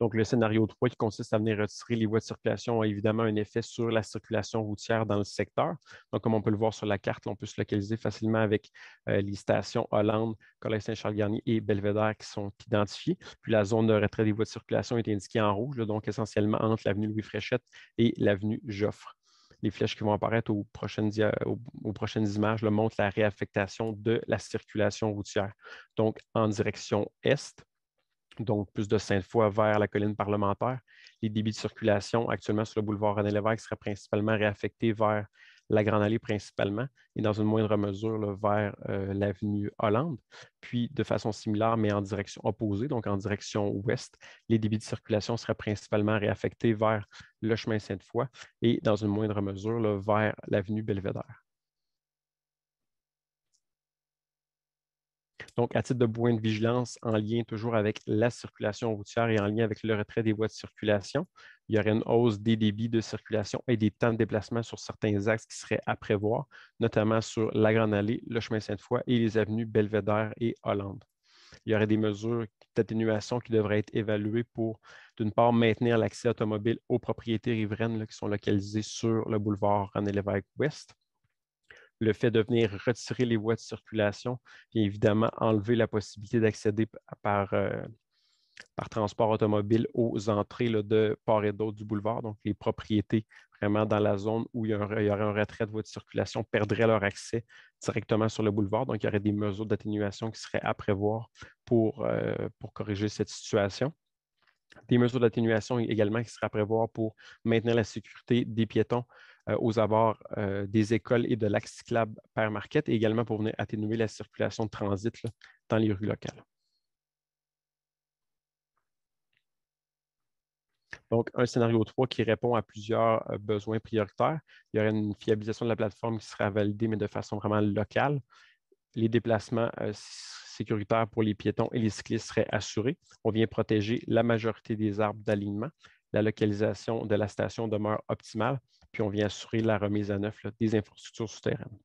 Donc, le scénario 3 qui consiste à venir retirer les voies de circulation a évidemment un effet sur la circulation routière dans le secteur. Donc, comme on peut le voir sur la carte, on peut se localiser facilement avec les stations Hollande, Collège-Saint-Charles-Garnier et Belvédère qui sont identifiées. Puis, la zone de retrait des voies de circulation est indiquée en rouge, là, donc essentiellement entre l'avenue Louis-Fréchette et l'avenue Joffre. Les flèches qui vont apparaître aux prochaines images là, montrent la réaffectation de la circulation routière. Donc, en direction est, donc plus de Sainte-Foy vers la colline parlementaire. Les débits de circulation actuellement sur le boulevard René-Lévesque seraient principalement réaffectés vers la Grande Allée principalement et dans une moindre mesure là, vers l'avenue Hollande. Puis de façon similaire, mais en direction opposée, donc en direction ouest, les débits de circulation seraient principalement réaffectés vers le chemin Sainte-Foy et dans une moindre mesure là, vers l'avenue Belvédère. Donc, à titre de point de vigilance, en lien toujours avec la circulation routière et en lien avec le retrait des voies de circulation, il y aurait une hausse des débits de circulation et des temps de déplacement sur certains axes qui seraient à prévoir, notamment sur la Grande Allée, le chemin Sainte-Foy et les avenues Belvédère et Hollande. Il y aurait des mesures d'atténuation qui devraient être évaluées pour, d'une part, maintenir l'accès automobile aux propriétés riveraines là, qui sont localisées sur le boulevard René-Lévesque-Ouest. Le fait de venir retirer les voies de circulation, puis évidemment enlever la possibilité d'accéder par transport automobile aux entrées là, de part et d'autre du boulevard. Donc, les propriétés vraiment dans la zone où il y aurait un retrait de voies de circulation perdraient leur accès directement sur le boulevard. Donc, il y aurait des mesures d'atténuation qui seraient à prévoir pour corriger cette situation. Des mesures d'atténuation également qui seraient à prévoir pour maintenir la sécurité des piétons aux abords des écoles et de l'axe cyclable Père Marquette et également pour venir atténuer la circulation de transit là, dans les rues locales. Donc, un scénario 3 qui répond à plusieurs besoins prioritaires. Il y aurait une fiabilisation de la plateforme qui sera validée, mais de façon vraiment locale. Les déplacements sécuritaires pour les piétons et les cyclistes seraient assurés. On vient protéger la majorité des arbres d'alignement. La localisation de la station demeure optimale, puis on vient assurer la remise à neuf là, des infrastructures souterraines.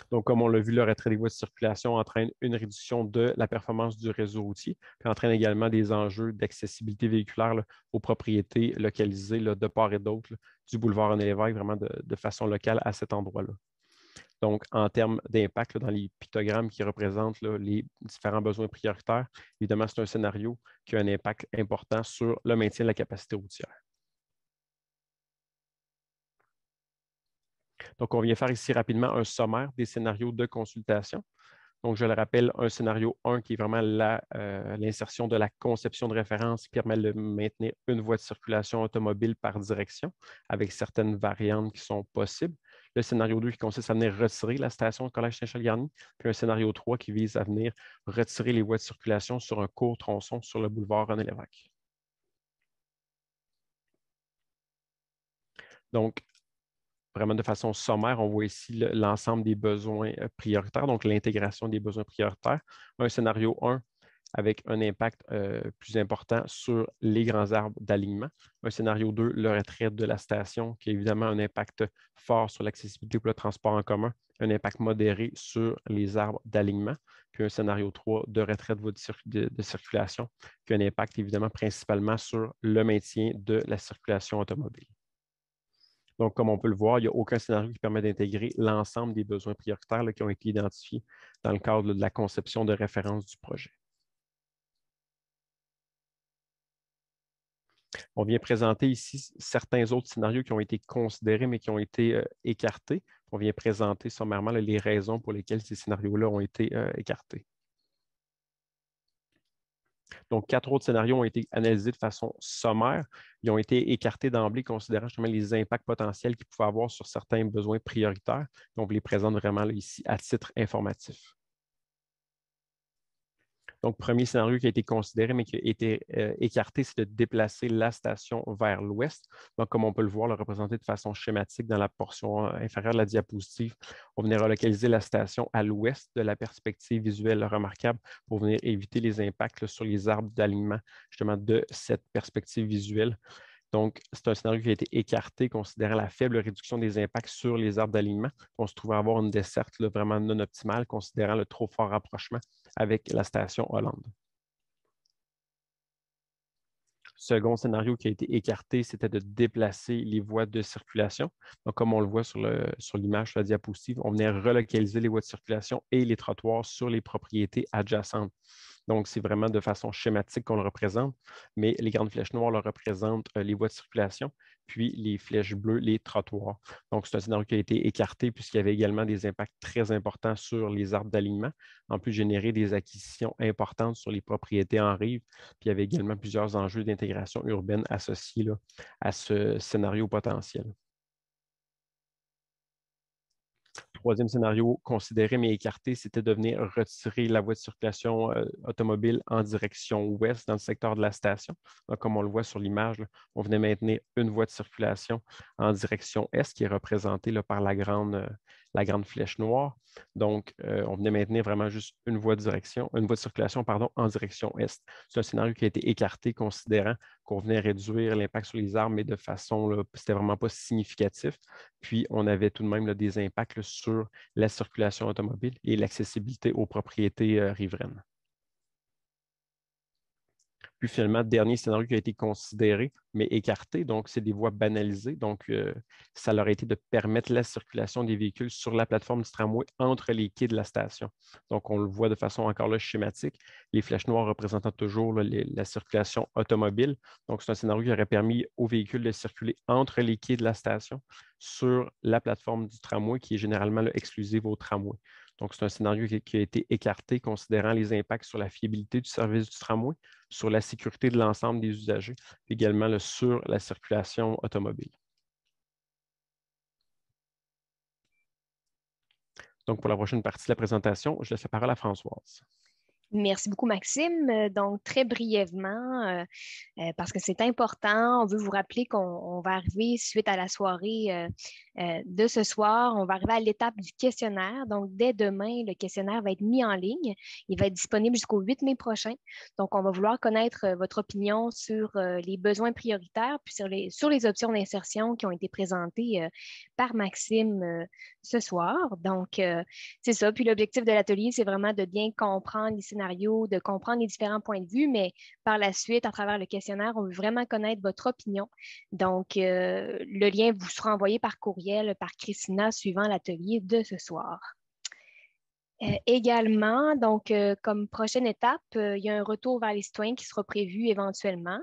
Donc, comme on l'a vu, le retrait des voies de circulation entraîne une réduction de la performance du réseau routier, puis entraîne également des enjeux d'accessibilité véhiculaire là, aux propriétés localisées là, de part et d'autre du boulevard René-Lévesque, vraiment de façon locale à cet endroit-là. Donc, en termes d'impact, dans les pictogrammes qui représentent là, les différents besoins prioritaires, évidemment, c'est un scénario qui a un impact important sur le maintien de la capacité routière. Donc, on vient faire ici rapidement un sommaire des scénarios de consultation. Donc, je le rappelle, un scénario 1 qui est vraiment l'insertion de la conception de référence qui permet de maintenir une voie de circulation automobile par direction avec certaines variantes qui sont possibles. Le scénario 2 qui consiste à venir retirer la station de Collège Saint-Charles-Garny. Puis un scénario 3 qui vise à venir retirer les voies de circulation sur un court tronçon sur le boulevard René-Lévesque. Donc, vraiment de façon sommaire, on voit ici l'ensemble des besoins prioritaires, donc l'intégration des besoins prioritaires. Un scénario 1 avec un impact plus important sur les grands arbres d'alignement. Un scénario 2, le retrait de la station, qui a évidemment un impact fort sur l'accessibilité pour le transport en commun, un impact modéré sur les arbres d'alignement. Puis un scénario 3, de retrait de voie de circulation, qui a un impact évidemment principalement sur le maintien de la circulation automobile. Donc, comme on peut le voir, il n'y a aucun scénario qui permet d'intégrer l'ensemble des besoins prioritaires qui ont été identifiés dans le cadre de la conception de référence du projet. On vient présenter ici certains autres scénarios qui ont été considérés, mais qui ont été écartés. On vient présenter sommairement les raisons pour lesquelles ces scénarios-là ont été écartés. Donc, 4 autres scénarios ont été analysés de façon sommaire. Ils ont été écartés d'emblée, considérant justement les impacts potentiels qu'ils pouvaient avoir sur certains besoins prioritaires. Donc, on les présente vraiment là, ici à titre informatif. Donc, premier scénario qui a été considéré, mais qui a été écarté, c'est de déplacer la station vers l'ouest. Donc, comme on peut le voir, le représenter de façon schématique dans la portion inférieure de la diapositive, on venait relocaliser la station à l'ouest de la perspective visuelle remarquable pour venir éviter les impacts sur les arbres d'alignement, justement, de cette perspective visuelle. Donc, c'est un scénario qui a été écarté considérant la faible réduction des impacts sur les arbres d'alignement. On se trouve à avoir une desserte là, vraiment non optimale, considérant le trop fort rapprochement avec la station Hollande. Second scénario qui a été écarté, c'était de déplacer les voies de circulation. Donc, comme on le voit sur l'image sur la diapositive, on venait relocaliser les voies de circulation et les trottoirs sur les propriétés adjacentes. Donc, c'est vraiment de façon schématique qu'on le représente, mais les grandes flèches noires le représentent les voies de circulation, puis les flèches bleues, les trottoirs. Donc, c'est un scénario qui a été écarté puisqu'il y avait également des impacts très importants sur les arbres d'alignement, en plus générer des acquisitions importantes sur les propriétés en rive, puis il y avait également plusieurs enjeux d'intégration urbaine associés là, à ce scénario potentiel. Troisième scénario considéré mais écarté, c'était de venir retirer la voie de circulation automobile en direction ouest dans le secteur de la station. Donc, comme on le voit sur l'image, on venait maintenir une voie de circulation en direction est qui est représentée là, par la grande flèche noire. Donc, on venait maintenir vraiment juste une voie de circulation en direction est. C'est un scénario qui a été écarté considérant qu'on venait réduire l'impact sur les arbres, mais de façon, c'était vraiment pas significatif. Puis, on avait tout de même là, des impacts là, sur la circulation automobile et l'accessibilité aux propriétés riveraines. Puis finalement, dernier scénario qui a été considéré, mais écarté, donc c'est des voies banalisées. Donc, ça leur a été de permettre la circulation des véhicules sur la plateforme du tramway entre les quais de la station. Donc, on le voit de façon encore là schématique, les flèches noires représentant toujours là, la circulation automobile. Donc, c'est un scénario qui aurait permis aux véhicules de circuler entre les quais de la station sur la plateforme du tramway qui est généralement là, exclusive au tramway. Donc, c'est un scénario qui a été écarté considérant les impacts sur la fiabilité du service du tramway, sur la sécurité de l'ensemble des usagers, également là, sur la circulation automobile. Donc, pour la prochaine partie de la présentation, je laisse la parole à Françoise. Merci beaucoup, Maxime. Donc, très brièvement, parce que c'est important, on veut vous rappeler qu'on va arriver suite à la soirée de ce soir, on va arriver à l'étape du questionnaire. Donc, dès demain, le questionnaire va être mis en ligne. Il va être disponible jusqu'au 8 mai prochain. Donc, on va vouloir connaître votre opinion sur les besoins prioritaires puis sur les options d'insertion qui ont été présentées par Maxime ce soir. Donc, c'est ça. Puis, l'objectif de l'atelier, c'est vraiment de bien comprendre les scénarios scénarios, de comprendre les différents points de vue, mais par la suite, à travers le questionnaire, on veut vraiment connaître votre opinion. Donc, le lien vous sera envoyé par courriel par Christina suivant l'atelier de ce soir. Également, donc, comme prochaine étape, il y a un retour vers les citoyens qui sera prévu éventuellement.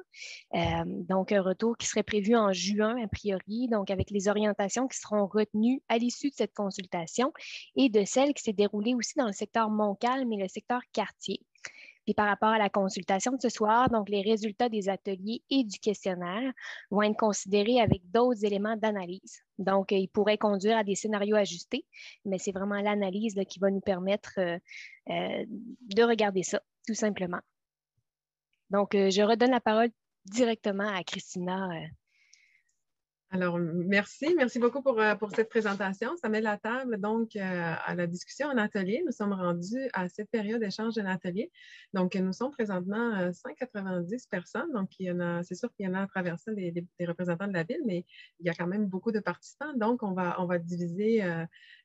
Donc, un retour qui serait prévu en juin, a priori, donc avec les orientations qui seront retenues à l'issue de cette consultation et de celle qui s'est déroulée aussi dans le secteur Montcalm et le secteur Quartier. Puis par rapport à la consultation de ce soir, donc les résultats des ateliers et du questionnaire vont être considérés avec d'autres éléments d'analyse. Donc, ils pourraient conduire à des scénarios ajustés, mais c'est vraiment l'analyse qui va nous permettre de regarder ça, tout simplement. Donc, je redonne la parole directement à Christina. Alors, merci beaucoup pour cette présentation. Ça met la table donc à la discussion en atelier. Nous sommes rendus à cette période d'échange en atelier. Donc, nous sommes présentement 190 personnes. Donc, c'est sûr qu'il y en a à travers ça des représentants de la ville, mais il y a quand même beaucoup de participants. Donc, on va diviser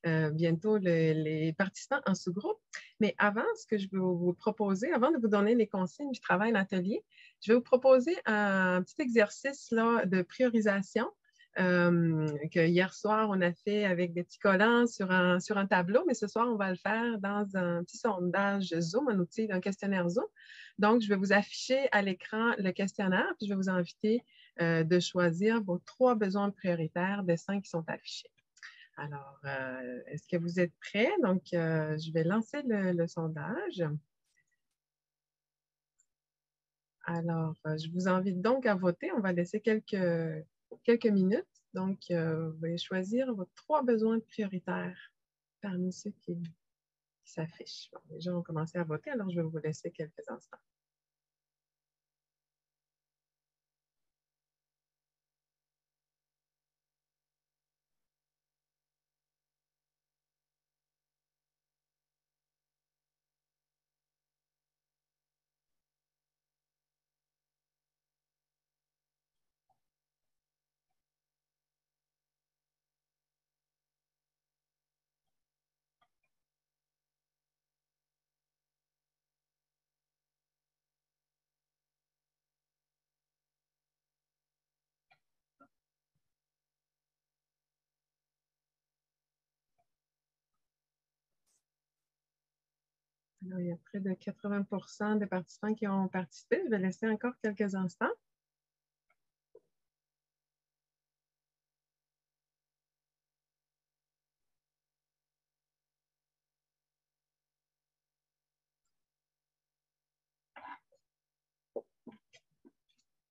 bientôt les participants en sous-groupes. Mais avant, ce que je vais vous proposer, avant de vous donner les consignes du travail en atelier, je vais vous proposer un petit exercice là, de priorisation. Que hier soir, on a fait avec des petits collants sur un tableau, mais ce soir, on va le faire dans un petit sondage Zoom, un outil, un questionnaire Zoom. Donc, je vais vous afficher à l'écran le questionnaire, puis je vais vous inviter de choisir vos 3 besoins prioritaires des 5 qui sont affichés. Alors, est-ce que vous êtes prêts? Donc, je vais lancer le sondage. Alors, je vous invite donc à voter. On va laisser quelques minutes. Donc, vous allez choisir vos 3 besoins prioritaires parmi ceux qui s'affichent. Bon, les gens ont commencé à voter, alors je vais vous laisser quelques instants. Alors, il y a près de 80% des participants qui ont participé. Je vais laisser encore quelques instants.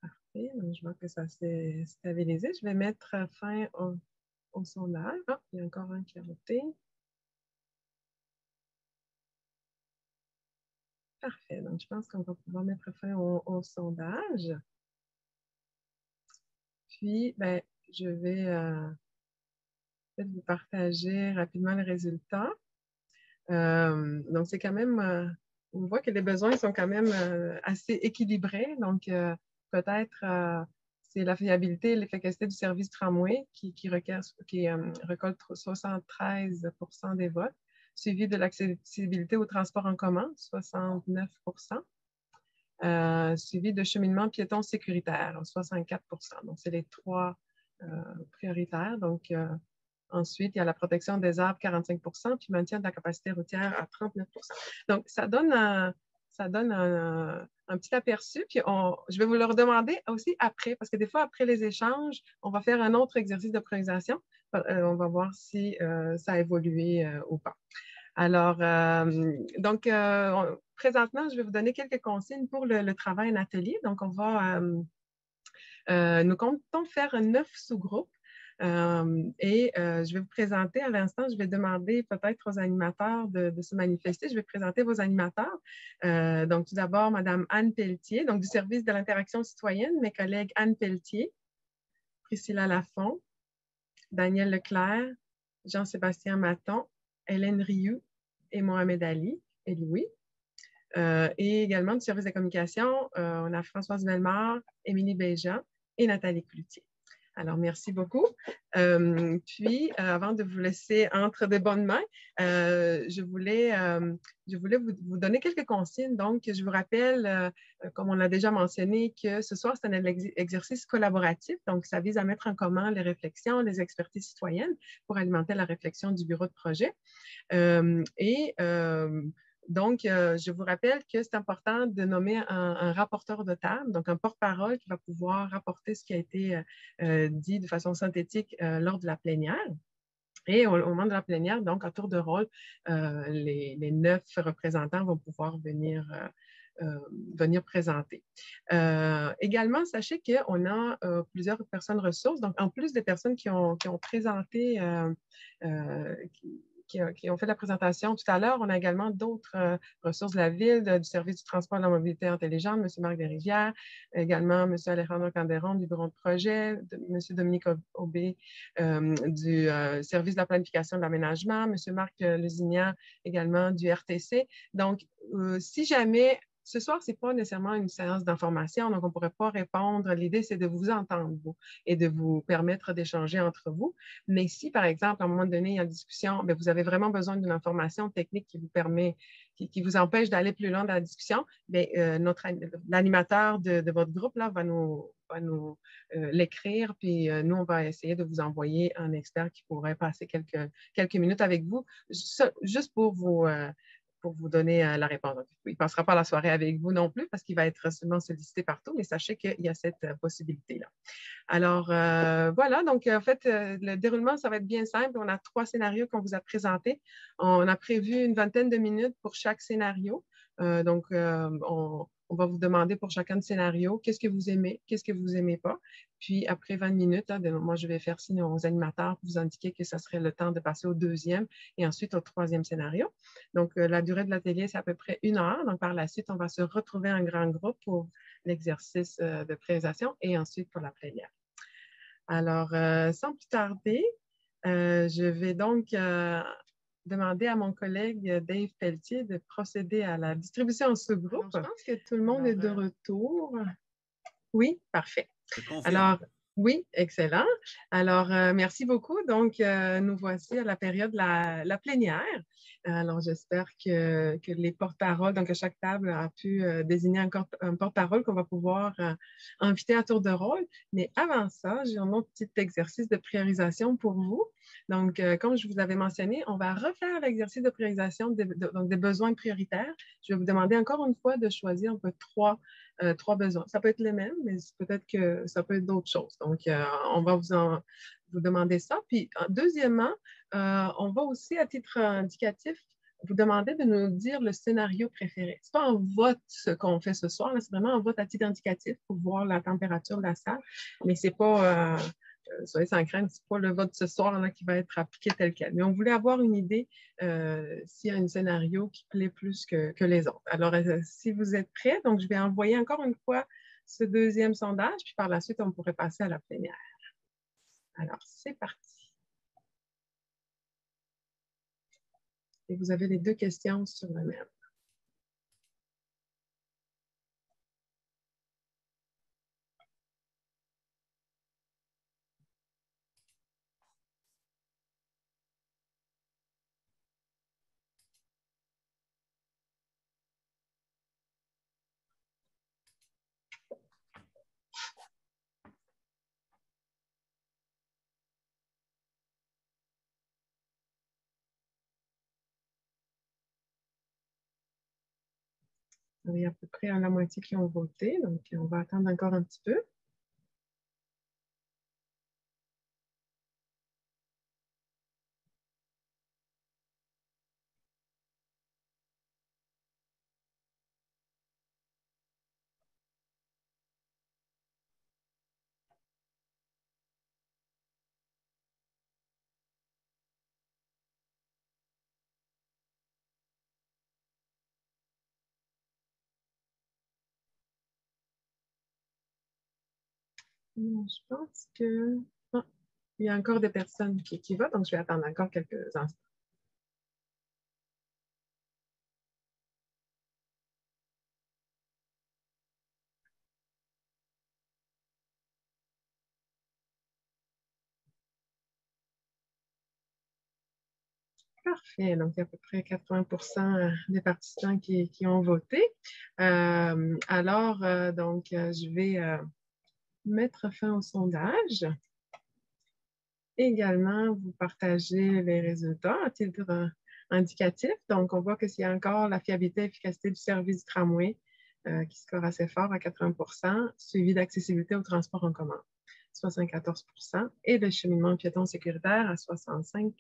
Parfait. Donc, je vois que ça s'est stabilisé. Je vais mettre fin au sondage. Ah, il y a encore un qui a voté. Parfait. Donc, je pense qu'on va pouvoir mettre fin au sondage. Puis, ben, je vais peut-être vous partager rapidement les résultats. Donc, c'est quand même, on voit que les besoins sont quand même assez équilibrés. Donc, peut-être c'est la fiabilité et l'efficacité du service tramway qui récolte 73% des votes, suivi de l'accessibilité au transport en commun, 69%. Suivi de cheminement piéton sécuritaire, 64%. Donc, c'est les 3 prioritaires. Donc, ensuite, il y a la protection des arbres, 45%, puis maintien de la capacité routière à 39%. Donc, ça donne un petit aperçu. Puis, je vais vous le redemander aussi après, parce que des fois, après les échanges, on va faire un autre exercice de priorisation. On va voir si ça a évolué ou pas. Alors, donc, présentement, je vais vous donner quelques consignes pour le travail en atelier. Donc, nous comptons faire 9 sous-groupes. Je vais vous présenter à l'instant, je vais demander peut-être aux animateurs de se manifester. Je vais présenter vos animateurs. Donc, tout d'abord, Mme Anne Pelletier, donc du service de l'interaction citoyenne, mes collègues Anne Pelletier, Priscilla Lafont, Daniel Leclerc, Jean-Sébastien Maton, Hélène Rioux et Mohamed Ali et Louis. Et également du service de communication, on a Françoise Bellemare, Émilie Béjean et Nathalie Cloutier. Alors, merci beaucoup. Puis, avant de vous laisser entre de bonnes mains, je voulais vous donner quelques consignes. Donc, je vous rappelle, comme on l'a déjà mentionné, que ce soir, c'est un exercice collaboratif. Donc, ça vise à mettre en commun les réflexions, les expertises citoyennes pour alimenter la réflexion du bureau de projet. Donc, je vous rappelle que c'est important de nommer un rapporteur de table, donc un porte-parole qui va pouvoir rapporter ce qui a été dit de façon synthétique lors de la plénière. Et au moment de la plénière, donc, à tour de rôle, les 9 représentants vont pouvoir venir présenter. Également, sachez qu'on a plusieurs personnes ressources. Donc, en plus des personnes qui ont présenté, qui ont fait la présentation tout à l'heure, on a également d'autres ressources de la Ville, du service du transport et de la mobilité intelligente, M. Marc Desrivières, également M. Alejandro Canderon du bureau de projet, M. Dominique Aubé du service de la planification de l'aménagement, M. Marc Lesignan également du RTC. Donc, si jamais ce soir, ce n'est pas nécessairement une séance d'information, donc on ne pourrait pas répondre. L'idée, c'est de vous entendre, vous, et de vous permettre d'échanger entre vous. Mais si, par exemple, à un moment donné, il y a une discussion, bien, vous avez vraiment besoin d'une information technique qui vous permet, qui vous empêche d'aller plus loin dans la discussion, l'animateur de votre groupe là, va nous l'écrire, puis nous, on va essayer de vous envoyer un expert qui pourrait passer quelques minutes avec vous, juste pour vous donner la réponse. Donc, il ne passera pas la soirée avec vous non plus parce qu'il va être seulement sollicité partout, mais sachez qu'il y a cette possibilité-là. Alors, voilà, donc en fait, le déroulement, ça va être bien simple. On a 3 scénarios qu'on vous a présentés. On a prévu une vingtaine de minutes pour chaque scénario. Donc, on va vous demander pour chacun de scénarios qu'est-ce que vous aimez, qu'est-ce que vous n'aimez pas. Puis, après 20 minutes, moi, je vais faire signe aux animateurs pour vous indiquer que ça serait le temps de passer au 2e et ensuite au 3e scénario. Donc, la durée de l'atelier, c'est à peu près 1 heure. Donc, par la suite, on va se retrouver en grand groupe pour l'exercice de présentation et ensuite pour la plénière. Alors, sans plus tarder, je vais donc demander à mon collègue Dave Pelletier de procéder à la distribution en sous-groupe. Je pense que tout le monde est de retour. Oui, parfait. Alors, oui, excellent. Alors, merci beaucoup. Donc, nous voici à la période de la plénière. Alors, j'espère que les porte-paroles, donc à chaque table, a pu désigner encore un porte-parole qu'on va pouvoir inviter à tour de rôle. Mais avant ça, j'ai un autre petit exercice de priorisation pour vous. Donc, comme je vous avais mentionné, on va refaire l'exercice de priorisation des besoins prioritaires. Je vais vous demander encore une fois de choisir trois besoins. Ça peut être les mêmes, mais peut-être que ça peut être d'autres choses. Donc, on va vous demander ça. Puis, deuxièmement, on va aussi, à titre indicatif, vous demander de nous dire le scénario préféré. Ce n'est pas un vote ce qu'on fait ce soir, c'est vraiment un vote à titre indicatif pour voir la température de la salle, mais ce n'est pas, soyez sans crainte, ce n'est pas le vote ce soir là, qui va être appliqué tel quel. Mais on voulait avoir une idée s'il y a un scénario qui plaît plus que les autres. Alors, si vous êtes prêts, donc je vais envoyer encore une fois ce 2e sondage, puis par la suite, on pourrait passer à la plénière. Alors, c'est parti. Et vous avez les 2 questions sur le même. Il y a à peu près la moitié qui ont voté, donc on va attendre encore un petit peu. Je pense que... Ah, il y a encore des personnes qui votent, donc je vais attendre encore quelques instants. Parfait. Donc, il y a à peu près 80% des participants qui ont voté. Alors, je vais mettre fin au sondage. Également, vous partagez les résultats à titre indicatif. Donc, on voit que s'il y a encore la fiabilité et l'efficacité du service du tramway qui score assez fort à 80%, suivi d'accessibilité au transport en commun, 74%, et de cheminement piéton sécuritaire à 65%.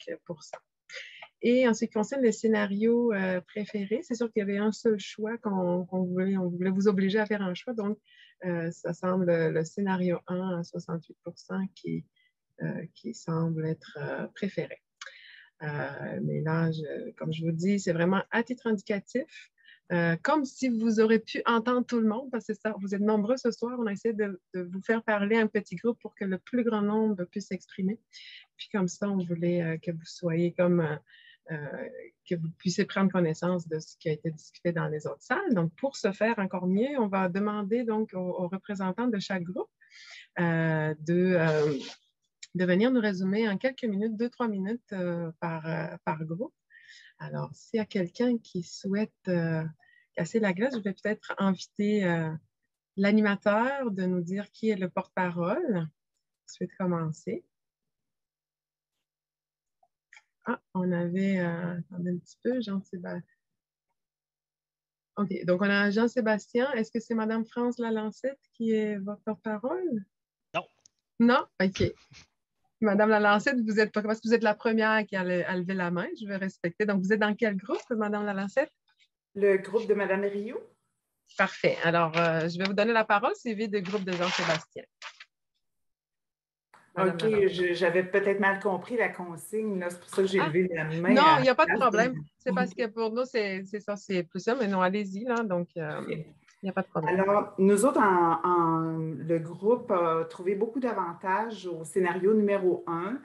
Et en ce qui concerne les scénarios préférés, c'est sûr qu'il y avait un seul choix on voulait vous obliger à faire un choix. Donc, ça semble le scénario 1 à 68% qui semble être préféré. Mais là, comme je vous dis, c'est vraiment à titre indicatif. Comme si vous aurez pu entendre tout le monde, parce que ça, vous êtes nombreux ce soir, on a essayé de vous faire parler un petit groupe pour que le plus grand nombre puisse s'exprimer. Puis comme ça, on voulait que vous soyez que vous puissiez prendre connaissance de ce qui a été discuté dans les autres salles. Donc, pour ce faire encore mieux, on va demander donc aux représentants de chaque groupe de venir nous résumer en quelques minutes, 2-3 minutes par groupe. Alors, s'il y a quelqu'un qui souhaite casser la glace, je vais peut-être inviter l'animateur de nous dire qui est le porte-parole. Je souhaite commencer. Ah, on avait, attendez un petit peu, Jean-Sébastien. OK, donc on a Jean-Sébastien. Est-ce que c'est Mme France Lalancette qui est votre porte-parole? Non. Non? OK. Madame Lalancette, vous êtes pas, parce que vous êtes la première qui a levé la main, je vais respecter. Donc, vous êtes dans quel groupe, Madame Lalancette? Le groupe de Mme Rioux. Parfait. Alors, je vais vous donner la parole, suivi du groupe de Jean-Sébastien. OK, j'avais peut-être mal compris la consigne, c'est pour ça que j'ai levé la main. Non, il n'y a pas de problème. C'est parce que pour nous, c'est ça, c'est plus ça, mais non, allez-y, là, donc il n'y a pas de problème. Alors, nous autres, le groupe a trouvé beaucoup d'avantages au scénario numéro 1,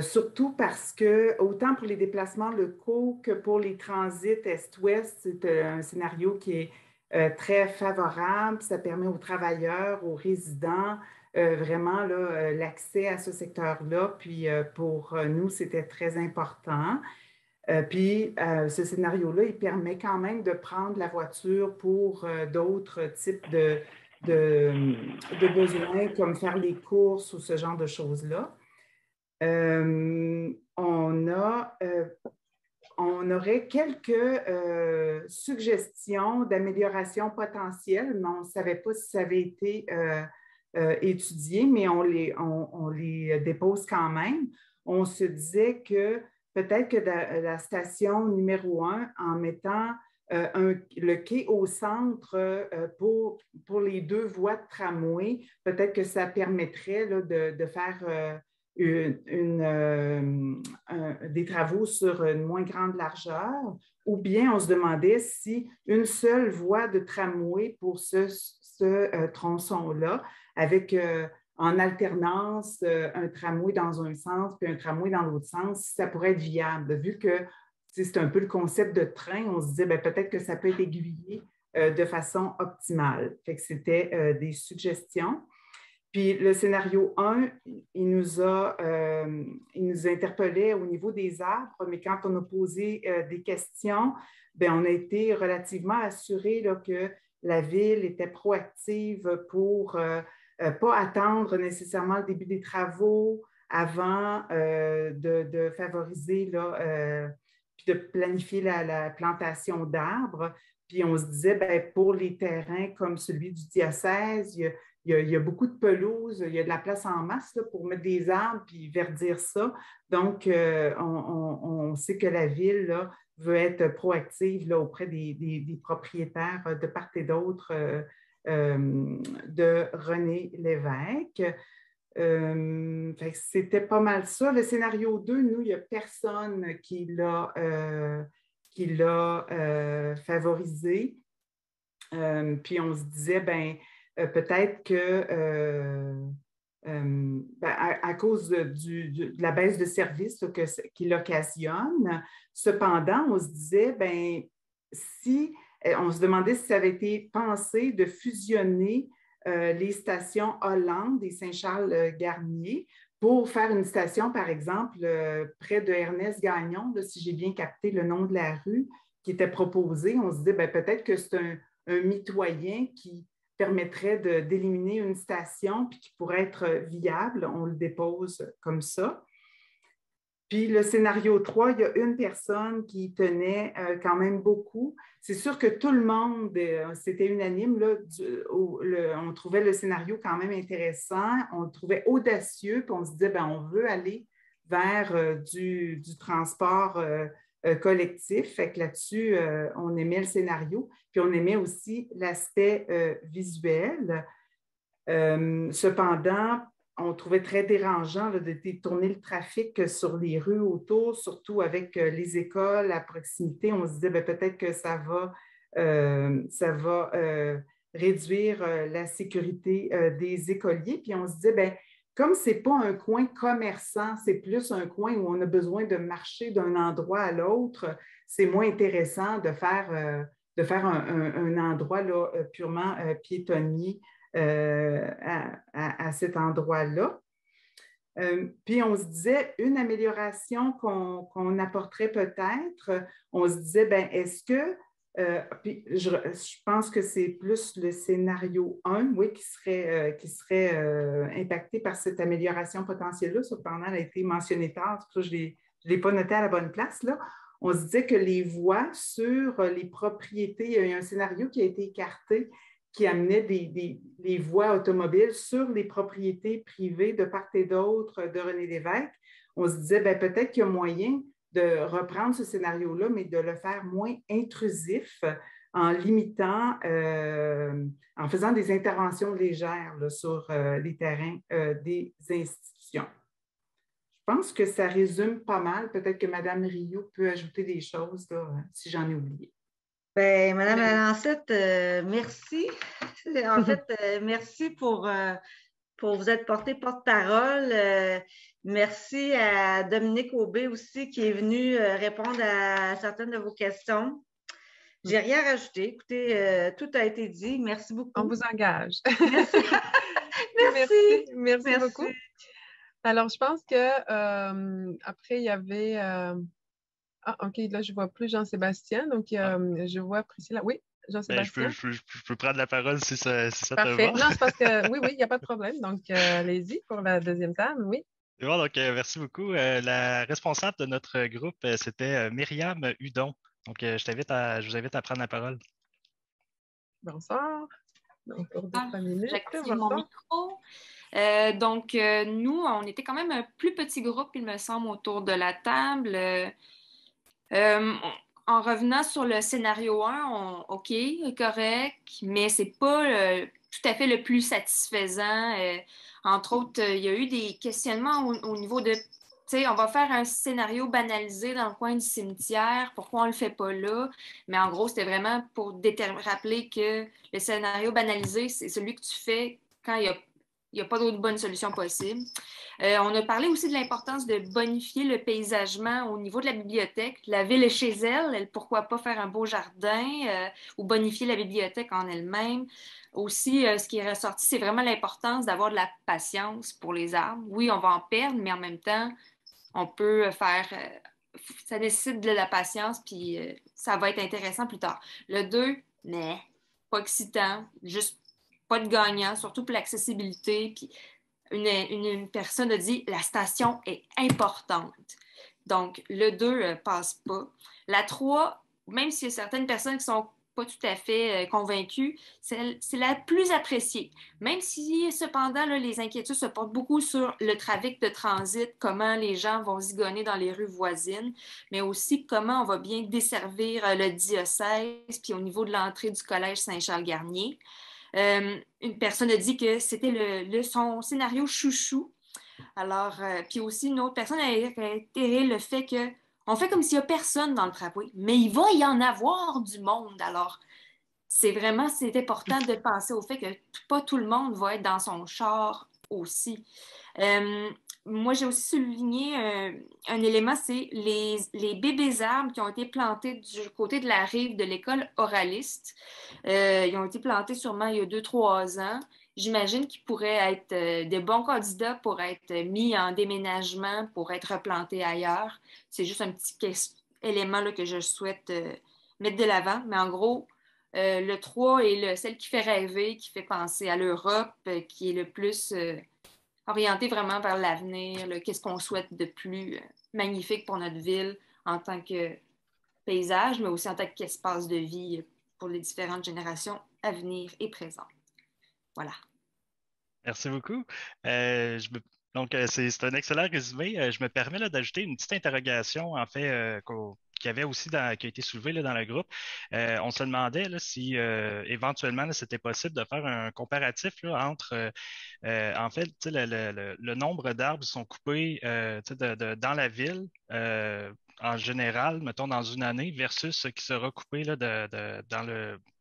surtout parce que, autant pour les déplacements locaux que pour les transits Est-Ouest, c'est un scénario qui est très favorable. Ça permet aux travailleurs, aux résidents, vraiment l'accès à ce secteur-là. Puis pour nous, c'était très important. Puis ce scénario-là, il permet quand même de prendre la voiture pour d'autres types de besoins, comme faire les courses ou ce genre de choses-là. On aurait quelques suggestions d'amélioration potentielle, mais on ne savait pas si ça avait été étudié, mais on les dépose quand même. On se disait que peut-être que la station numéro 1, en mettant le quai au centre pour les 2 voies de tramway, peut-être que ça permettrait là, de faire des travaux sur une moins grande largeur, ou bien on se demandait si une seule voie de tramway pour ce tronçon-là, avec en alternance un tramway dans un sens puis un tramway dans l'autre sens, si ça pourrait être viable. Vu que c'est un peu le concept de train, on se disait peut-être que ça peut être aiguillé de façon optimale. Fait que c'était des suggestions. Puis le scénario 1, il nous interpellait au niveau des arbres, mais quand on a posé des questions, bien, on a été relativement assurés que la Ville était proactive pour pas attendre nécessairement le début des travaux avant de favoriser puis de planifier la plantation d'arbres. Puis on se disait, bien, pour les terrains comme celui du diocèse, il y a beaucoup de pelouse, il y a de la place en masse là, pour mettre des arbres puis verdir ça. Donc, on sait que la Ville là, veut être proactive là, auprès des propriétaires de part et d'autre de René Lévesque. C'était pas mal ça. Le scénario 2, nous, il n'y a personne qui l'a favorisé. Puis on se disait, bien, peut-être que à cause de la baisse de service qu'il occasionne, cependant, on se disait, bien, on se demandait si ça avait été pensé de fusionner les stations Hollande et Saint-Charles-Garnier pour faire une station, par exemple, près de Ernest Gagnon, là, si j'ai bien capté le nom de la rue qui était proposée, on se dit peut-être que c'est un mitoyen qui permettrait d'éliminer une station puis qui pourrait être viable. On le dépose comme ça. Puis le scénario 3, il y a une personne qui tenait quand même beaucoup. C'est sûr que tout le monde, c'était unanime, là, on trouvait le scénario quand même intéressant, on le trouvait audacieux, puis on se disait, on veut aller vers du transport collectif. Fait que là-dessus, on aimait le scénario, puis on aimait aussi l'aspect visuel. Cependant, on trouvait très dérangeant là, de détourner le trafic sur les rues autour, surtout avec les écoles à proximité. On se disait peut-être que ça va réduire la sécurité des écoliers. Puis on se disait, comme ce n'est pas un coin commerçant, c'est plus un coin où on a besoin de marcher d'un endroit à l'autre, c'est moins intéressant de faire un endroit là, purement piétonnier à cet endroit-là. Puis on se disait, une amélioration qu'on apporterait peut-être, on se disait, est-ce que, puis je pense que c'est plus le scénario 1, oui, qui serait impacté par cette amélioration potentielle-là. Cependant, elle a été mentionnée tard, c'est pour ça que je ne l'ai pas noté à la bonne place, là. On se disait que les voies sur les propriétés, il y a eu un scénario qui a été écarté, qui amenait des voies automobiles sur les propriétés privées de part et d'autre de René Lévesque. On se disait, peut-être qu'il y a moyen de reprendre ce scénario-là, mais de le faire moins intrusif en limitant, en faisant des interventions légères là, sur les terrains des institutions. Je pense que ça résume pas mal. Peut-être que Mme Rio peut ajouter des choses là, si j'en ai oublié. Madame Lalancette, merci. En fait, merci pour vous être porté porte-parole. Merci à Dominique Aubé aussi qui est venu répondre à certaines de vos questions. J'ai rien à rajouter. Écoutez, tout a été dit. Merci beaucoup. On vous engage. Merci. Merci beaucoup. Alors, je pense que après, il y avait... OK, là, je ne vois plus Jean-Sébastien. Donc, je vois Priscilla. Oui, Jean-Sébastien. Je peux prendre la parole si ça Parfait. te va. Non, c'est parce que oui, il n'y a pas de problème. Donc, allez-y pour la deuxième table, oui. C'est bon, donc merci beaucoup. La responsable de notre groupe, c'était Myriam Hudon. Donc, je vous invite à prendre la parole. Bonsoir. Donc, pour 2-3 minutes. J'active mon micro. Nous, on était quand même un plus petit groupe, il me semble, autour de la table. En revenant sur le scénario 1, OK, correct, mais c'est pas tout à fait le plus satisfaisant. Entre autres, il y a eu des questionnements au niveau de, tu sais, on va faire un scénario banalisé dans le coin du cimetière, pourquoi on le fait pas là? Mais en gros, c'était vraiment pour rappeler que le scénario banalisé, c'est celui que tu fais quand il n'y a pas d'autre bonne solution possible. On a parlé aussi de l'importance de bonifier le paysagement au niveau de la bibliothèque. La ville est chez elle, pourquoi pas faire un beau jardin ou bonifier la bibliothèque en elle-même. Aussi, ce qui est ressorti, c'est vraiment l'importance d'avoir de la patience pour les arbres. Oui, on va en perdre, mais en même temps, on peut faire... ça nécessite de la patience, puis ça va être intéressant plus tard. Le 2, mais pas excitant, juste pas de gagnant, surtout pour l'accessibilité. Puis une personne a dit la station est importante. Donc, le 2 passe pas. La 3, même s'il y a certaines personnes qui sont pas tout à fait convaincues, c'est la plus appréciée. Même si, cependant, là, les inquiétudes se portent beaucoup sur le trafic de transit, comment les gens vont zigonner dans les rues voisines, mais aussi comment on va bien desservir le diocèse, puis au niveau de l'entrée du collège Saint-Charles-Garnier. Une personne a dit que c'était son scénario chouchou. Alors, puis aussi, une autre personne a réitéré le fait qu'on fait comme s'il n'y a personne dans le tramway, mais il va y en avoir du monde. Alors, c'est important de penser au fait que pas tout le monde va être dans son char aussi. Moi, j'ai aussi souligné un élément, c'est les bébés arbres qui ont été plantés du côté de la rive de l'école oraliste. Ils ont été plantés sûrement il y a 2-3 ans. j'imagine qu'ils pourraient être de bons candidats pour être mis en déménagement, pour être replantés ailleurs. C'est juste un petit élément là, que je souhaite mettre de l'avant. Mais en gros, le 3 est celle qui fait rêver, qui fait penser à l'Europe, qui est le plus orienté vraiment vers l'avenir. Qu'est-ce qu'on souhaite de plus magnifique pour notre ville en tant que paysage, mais aussi en tant qu'espace de vie pour les différentes générations à venir et présentes. Voilà. Merci beaucoup. Donc, c'est un excellent résumé. Je me permets là, d'ajouter une petite interrogation, en fait, qui avait aussi qui a été soulevée là, dans le groupe. On se demandait là, si éventuellement là, c'était possible de faire un comparatif là, entre, en fait, le nombre d'arbres qui sont coupés dans la ville. En général, mettons dans une année, versus ce qui sera coupé là,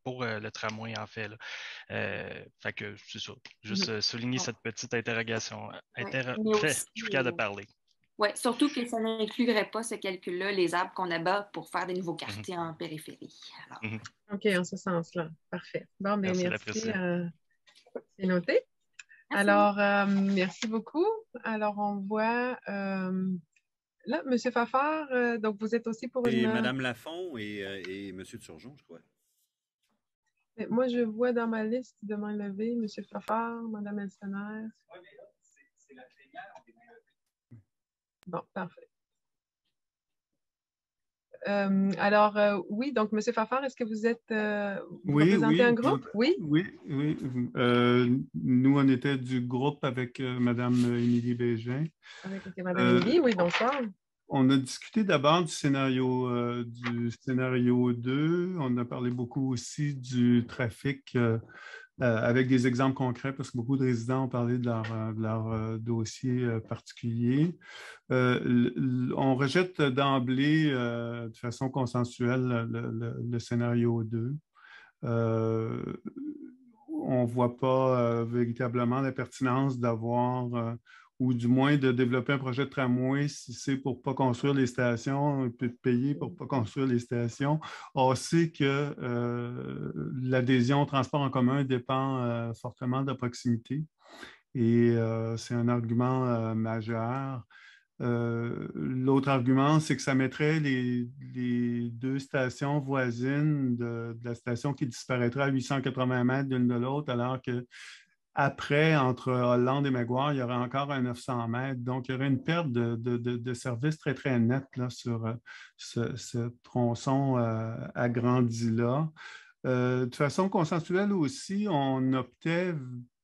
pour le tramway, en fait. Là. Fait que c'est ça. Juste souligner cette petite interrogation. Je suis capable de parler. Oui, surtout que ça n'inclurait pas ce calcul-là, les arbres qu'on abat pour faire des nouveaux quartiers en périphérie. Alors. OK, en ce sens-là. Parfait. Bon, bien, merci. C'est noté. Merci. Alors, merci beaucoup. Alors, on voit... là, M. Fafard, donc vous êtes aussi pour et Mme Lafont et M. Turgeon, je crois. Moi, je vois dans ma liste de main levée M. Fafard, Mme Elsener. Oui, mais là, c'est la plénière, on est main levée. Bon, parfait. Alors, oui, donc M. Fafard, est-ce que vous êtes vous représentez un groupe? Oui. Nous, on était du groupe avec Mme Émilie Bégin. Avec Mme Émilie, oui, bonsoir. On a discuté d'abord du scénario 2. On a parlé beaucoup aussi du trafic avec des exemples concrets parce que beaucoup de résidents ont parlé de leur dossier particulier. On rejette d'emblée de façon consensuelle le scénario 2. On ne voit pas véritablement la pertinence d'avoir ou du moins de développer un projet de tramway si c'est pour ne pas construire les stations, et puis de payer pour ne pas construire les stations. On sait que l'adhésion au transport en commun dépend fortement de la proximité et c'est un argument majeur. L'autre argument, c'est que ça mettrait les deux stations voisines de la station qui disparaîtra à 880 mètres l'une de l'autre, alors que après, entre Hollande et Maguire, il y aurait encore un 900 mètres. Donc, il y aurait une perte de service très, très nette là, sur ce tronçon agrandi-là. De façon consensuelle aussi, on optait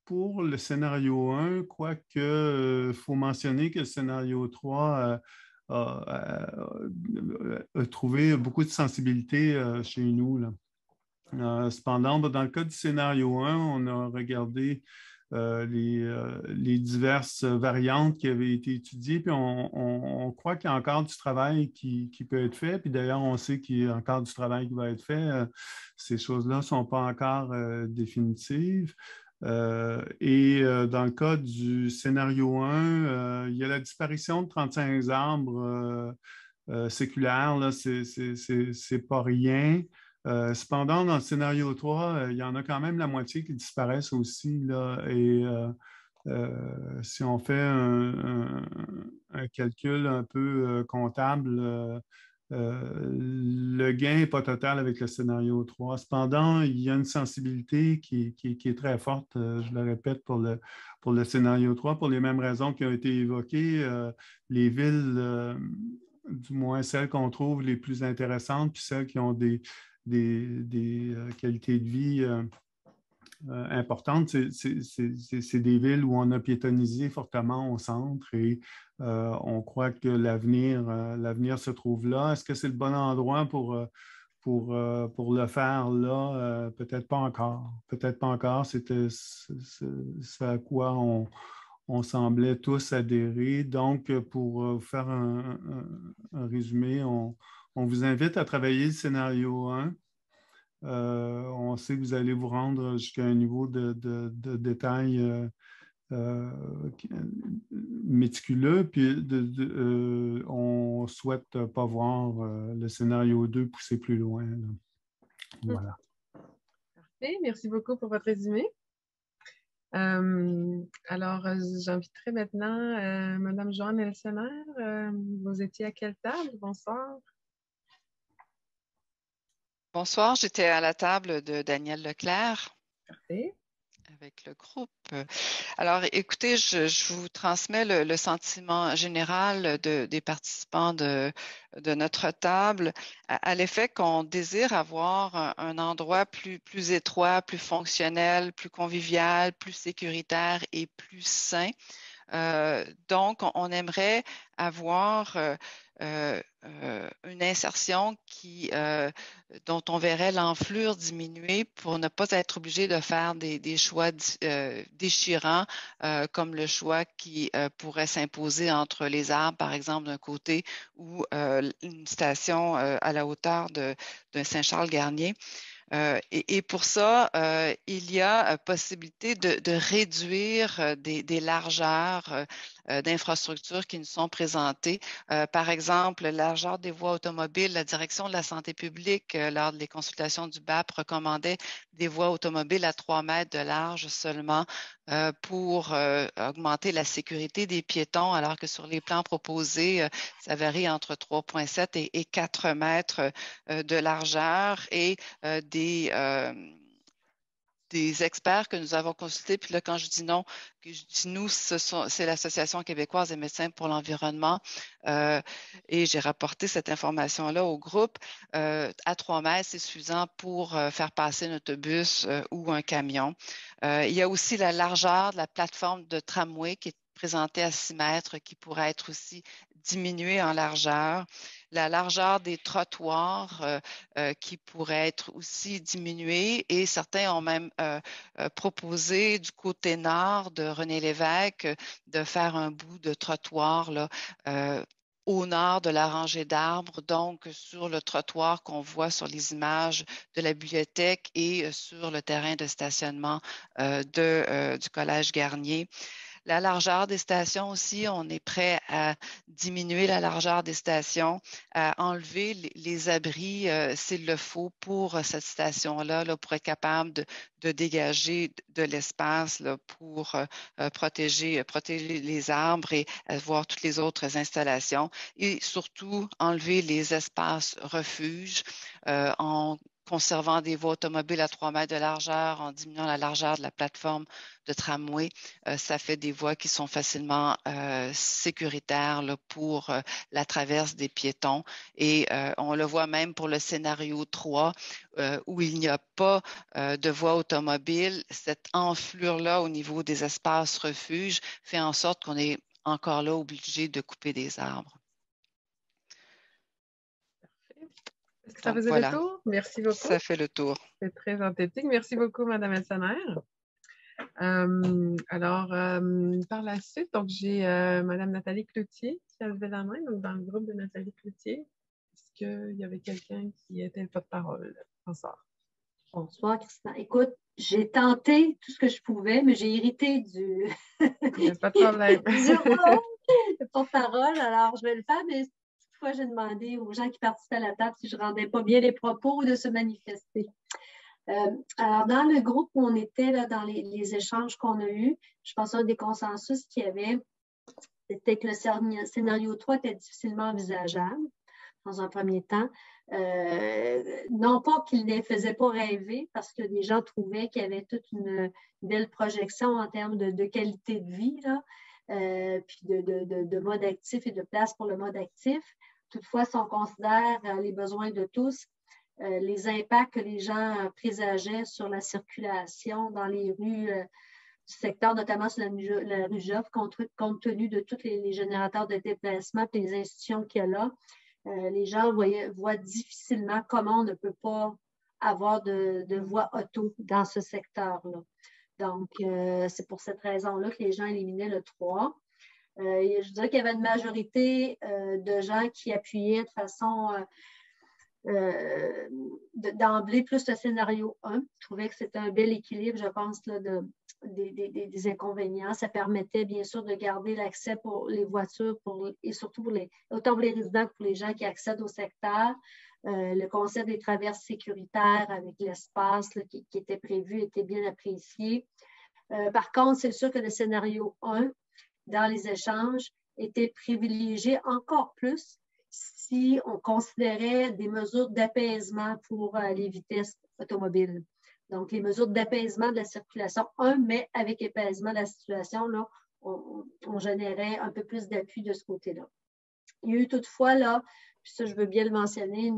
pour le scénario 1, quoique il faut mentionner que le scénario 3 a trouvé beaucoup de sensibilité chez nous, là. Cependant, dans le cas du scénario 1, on a regardé les diverses variantes qui avaient été étudiées, puis on croit qu'il y a encore du travail qui peut être fait, puis d'ailleurs, on sait qu'il y a encore du travail qui va être fait. Ces choses-là ne sont pas encore définitives. Et dans le cas du scénario 1, il y a la disparition de 35 arbres séculaires, là, c'est pas rien. Cependant, dans le scénario 3, il y en a quand même la moitié qui disparaissent aussi, là, et si on fait un calcul un peu comptable, le gain n'est pas total avec le scénario 3. Cependant, il y a une sensibilité qui est très forte, je le répète, pour le scénario 3, pour les mêmes raisons qui ont été évoquées. Les villes, du moins celles qu'on trouve les plus intéressantes, puis celles qui ont des qualités de vie importantes, c'est des villes où on a piétonnisé fortement au centre et on croit que l'avenir se trouve là. Est-ce que c'est le bon endroit pour le faire là? Peut-être pas encore. Peut-être pas encore. C'était ce à quoi on semblait tous adhérer. Donc, pour faire un résumé, on vous invite à travailler le scénario 1. On sait que vous allez vous rendre jusqu'à un niveau de détail méticuleux, puis on ne souhaite pas voir le scénario 2 pousser plus loin, là. Voilà. Parfait. Merci beaucoup pour votre résumé. Alors, j'inviterai maintenant Mme Joanne Elsener. Vous étiez à quelle table? Bonsoir. Bonsoir, j'étais à la table de Daniel Leclerc. Parfait. Avec le groupe. Alors, écoutez, je vous transmets le sentiment général des participants de notre table à l'effet qu'on désire avoir un endroit plus étroit, plus fonctionnel, plus convivial, plus sécuritaire et plus sain. Donc, on aimerait avoir une insertion dont on verrait l'enflure diminuer pour ne pas être obligé de faire des choix déchirants comme le choix qui pourrait s'imposer entre les arbres, par exemple, d'un côté, ou une station à la hauteur d'un Saint-Charles-Garnier. Et pour ça, il y a possibilité de réduire des largeurs d'infrastructures qui nous sont présentées. Par exemple, la largeur des voies automobiles, la direction de la santé publique, lors des consultations du BAP, recommandait des voies automobiles à 3 mètres de large seulement pour augmenter la sécurité des piétons, alors que sur les plans proposés, ça varie entre 3,7 et 4 mètres de largeur et des experts que nous avons consultés. Puis là, quand je dis non, je dis nous, c'est l'Association québécoise des médecins pour l'environnement. Et j'ai rapporté cette information-là au groupe. À 3 mètres, c'est suffisant pour faire passer un autobus ou un camion. Il y a aussi la largeur de la plateforme de tramway qui est présentée à 6 mètres, qui pourrait être aussi diminuée en largeur. La largeur des trottoirs qui pourrait être aussi diminuée, et certains ont même proposé du côté nord de René Lévesque de faire un bout de trottoir là, au nord de la rangée d'arbres, donc sur le trottoir qu'on voit sur les images de la bibliothèque et sur le terrain de stationnement du Collège Garnier. La largeur des stations aussi, on est prêt à diminuer la largeur des stations, à enlever les abris s'il le faut pour cette station-là, pour être capable de dégager de l'espace pour protéger les arbres et voir toutes les autres installations. Et surtout, enlever les espaces refuges en conservant des voies automobiles à 3 mètres de largeur, en diminuant la largeur de la plateforme de tramway. Ça fait des voies qui sont facilement sécuritaires pour la traverse des piétons. Et on le voit même pour le scénario 3, où il n'y a pas de voie automobile. Cette enflure-là au niveau des espaces refuges fait en sorte qu'on est encore là obligé de couper des arbres. Est-ce que ça faisait le tour? Merci beaucoup. Ça fait le tour. C'est très synthétique. Merci beaucoup, Mme Elsener. Alors, par la suite, donc j'ai Mme Nathalie Cloutier qui a levé la main, donc dans le groupe de Nathalie Cloutier. Est-ce qu'il y avait quelqu'un qui était le porte-parole? Bonsoir. Bonsoir, Christina. Écoute, j'ai tenté tout ce que je pouvais, mais j'ai hérité du... Il n'y a pas de problème. du rôle de porte-parole. Alors, je vais le faire, mais toutefois, j'ai demandé aux gens qui participaient à la table si je ne rendais pas bien les propos ou de se manifester. Alors, dans le groupe où on était, là, dans les échanges qu'on a eus, je pense qu'un des consensus qu'il y avait, c'était que le scénario 3 était difficilement envisageable dans un premier temps. Non pas qu'il ne les faisait pas rêver, parce que les gens trouvaient qu'il y avait toute une belle projection en termes de qualité de vie, là, puis de mode actif et de place pour le mode actif. Toutefois, si on considère les besoins de tous, les impacts que les gens présageaient sur la circulation dans les rues du secteur, notamment sur la rue Joffre, compte tenu de tous les générateurs de déplacement et les institutions qu'il y a là, les gens voient difficilement comment on ne peut pas avoir de voie auto dans ce secteur-là. Donc, c'est pour cette raison-là que les gens éliminaient le 3. Je dirais qu'il y avait une majorité de gens qui appuyaient de façon d'emblée plus le scénario 1. Je trouvais que c'était un bel équilibre, je pense, là, des inconvénients. Ça permettait bien sûr de garder l'accès pour les voitures et surtout autant pour les résidents que pour les gens qui accèdent au secteur. Le concept des traverses sécuritaires avec l'espace qui était prévu était bien apprécié. Par contre, c'est sûr que le scénario 1, dans les échanges, était privilégié encore plus si on considérait des mesures d'apaisement pour les vitesses automobiles. Donc, les mesures d'apaisement de la circulation, mais avec apaisement de la situation, là, on générait un peu plus d'appui de ce côté-là. Il y a eu toutefois, là, puis ça, je veux bien le mentionner,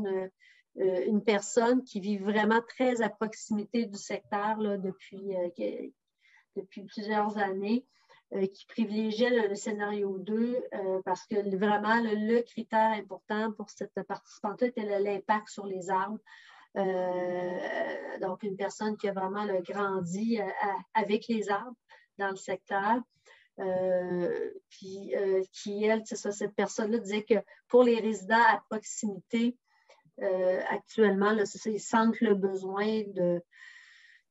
une personne qui vit vraiment très à proximité du secteur là, depuis plusieurs années, qui privilégiait le scénario 2 parce que vraiment, le critère important pour cette participante était l'impact sur les arbres. Donc, une personne qui a vraiment grandi avec les arbres dans le secteur. Puis qui, elle, c'est ça, cette personne-là disait que pour les résidents à proximité, actuellement, là, ils sentent le besoin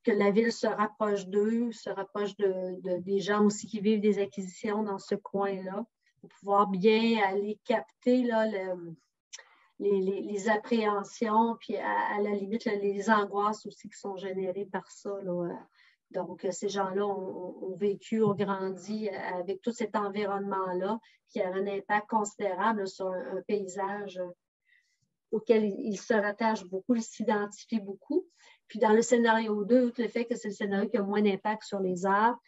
que la ville se rapproche d'eux, se rapproche des gens aussi qui vivent des acquisitions dans ce coin-là, pour pouvoir bien aller capter là, les appréhensions, puis à la limite, là, les angoisses aussi qui sont générées par ça. Là. Donc, ces gens-là ont vécu, ont grandi avec tout cet environnement-là, qui a un impact considérable là, sur un paysage auquel ils se rattachent beaucoup, ils s'identifient beaucoup. Puis dans le scénario 2, le fait que c'est le scénario qui a moins d'impact sur les arbres,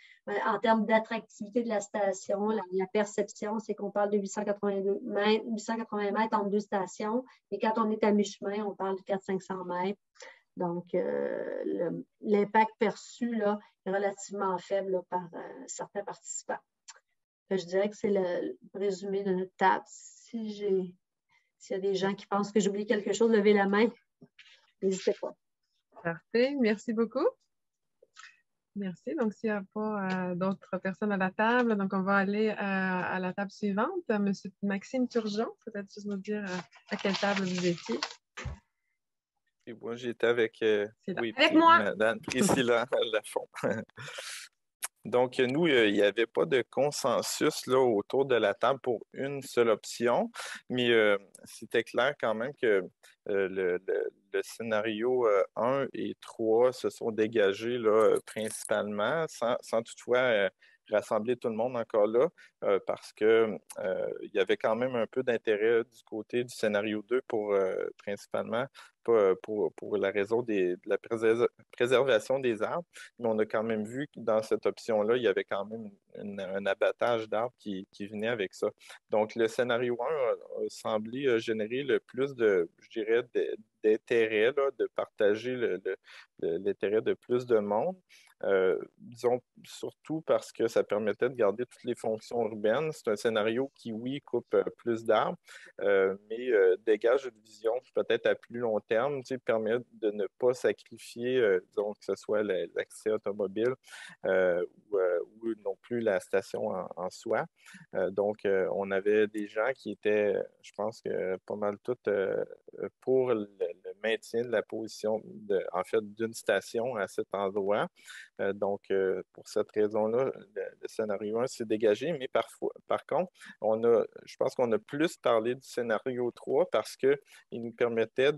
en termes d'attractivité de la station, la perception, c'est qu'on parle de 880 mètres entre deux stations, et quand on est à mi-chemin, on parle de 400-500 mètres. Donc, l'impact perçu là, est relativement faible là, par certains participants. Je dirais que c'est le résumé de notre table. S'il y a des gens qui pensent que j'ai oublié quelque chose, levez la main. N'hésitez pas. Parfait. Merci beaucoup. Merci. Donc, s'il n'y a pas d'autres personnes à la table, donc on va aller à la table suivante. Monsieur Maxime Turgeon, peut-être juste nous dire à quelle table vous étiez. Et moi, j'étais avec, avec moi. Madame Priscilla Lafont. Donc, nous, il n'y avait pas de consensus là, autour de la table pour une seule option, mais c'était clair quand même que le scénario 1 et 3 se sont dégagés là, principalement, sans toutefois rassembler tout le monde encore là, parce que il y avait quand même un peu d'intérêt du côté du scénario 2 pour principalement pour la raison de la préservation des arbres, mais on a quand même vu que dans cette option-là, il y avait quand même un abattage d'arbres qui venait avec ça. Donc, le scénario 1 a semblé générer le plus de, je dirais, d'intérêt, là, de partager l'intérêt de plus de monde. Disons surtout parce que ça permettait de garder toutes les fonctions urbaines. C'est un scénario qui, oui, coupe plus d'arbres, mais dégage une vision peut-être à plus long terme, tu sais, permet de ne pas sacrifier, disons, que ce soit l'accès automobile ou non plus la station en soi. Donc, on avait des gens qui étaient, je pense que pas mal toutes pour le maintien de la position, en fait, d'une station à cet endroit. Donc, pour cette raison-là, le scénario 1 s'est dégagé, mais par contre, je pense qu'on a plus parlé du scénario 3 parce qu'il nous permettait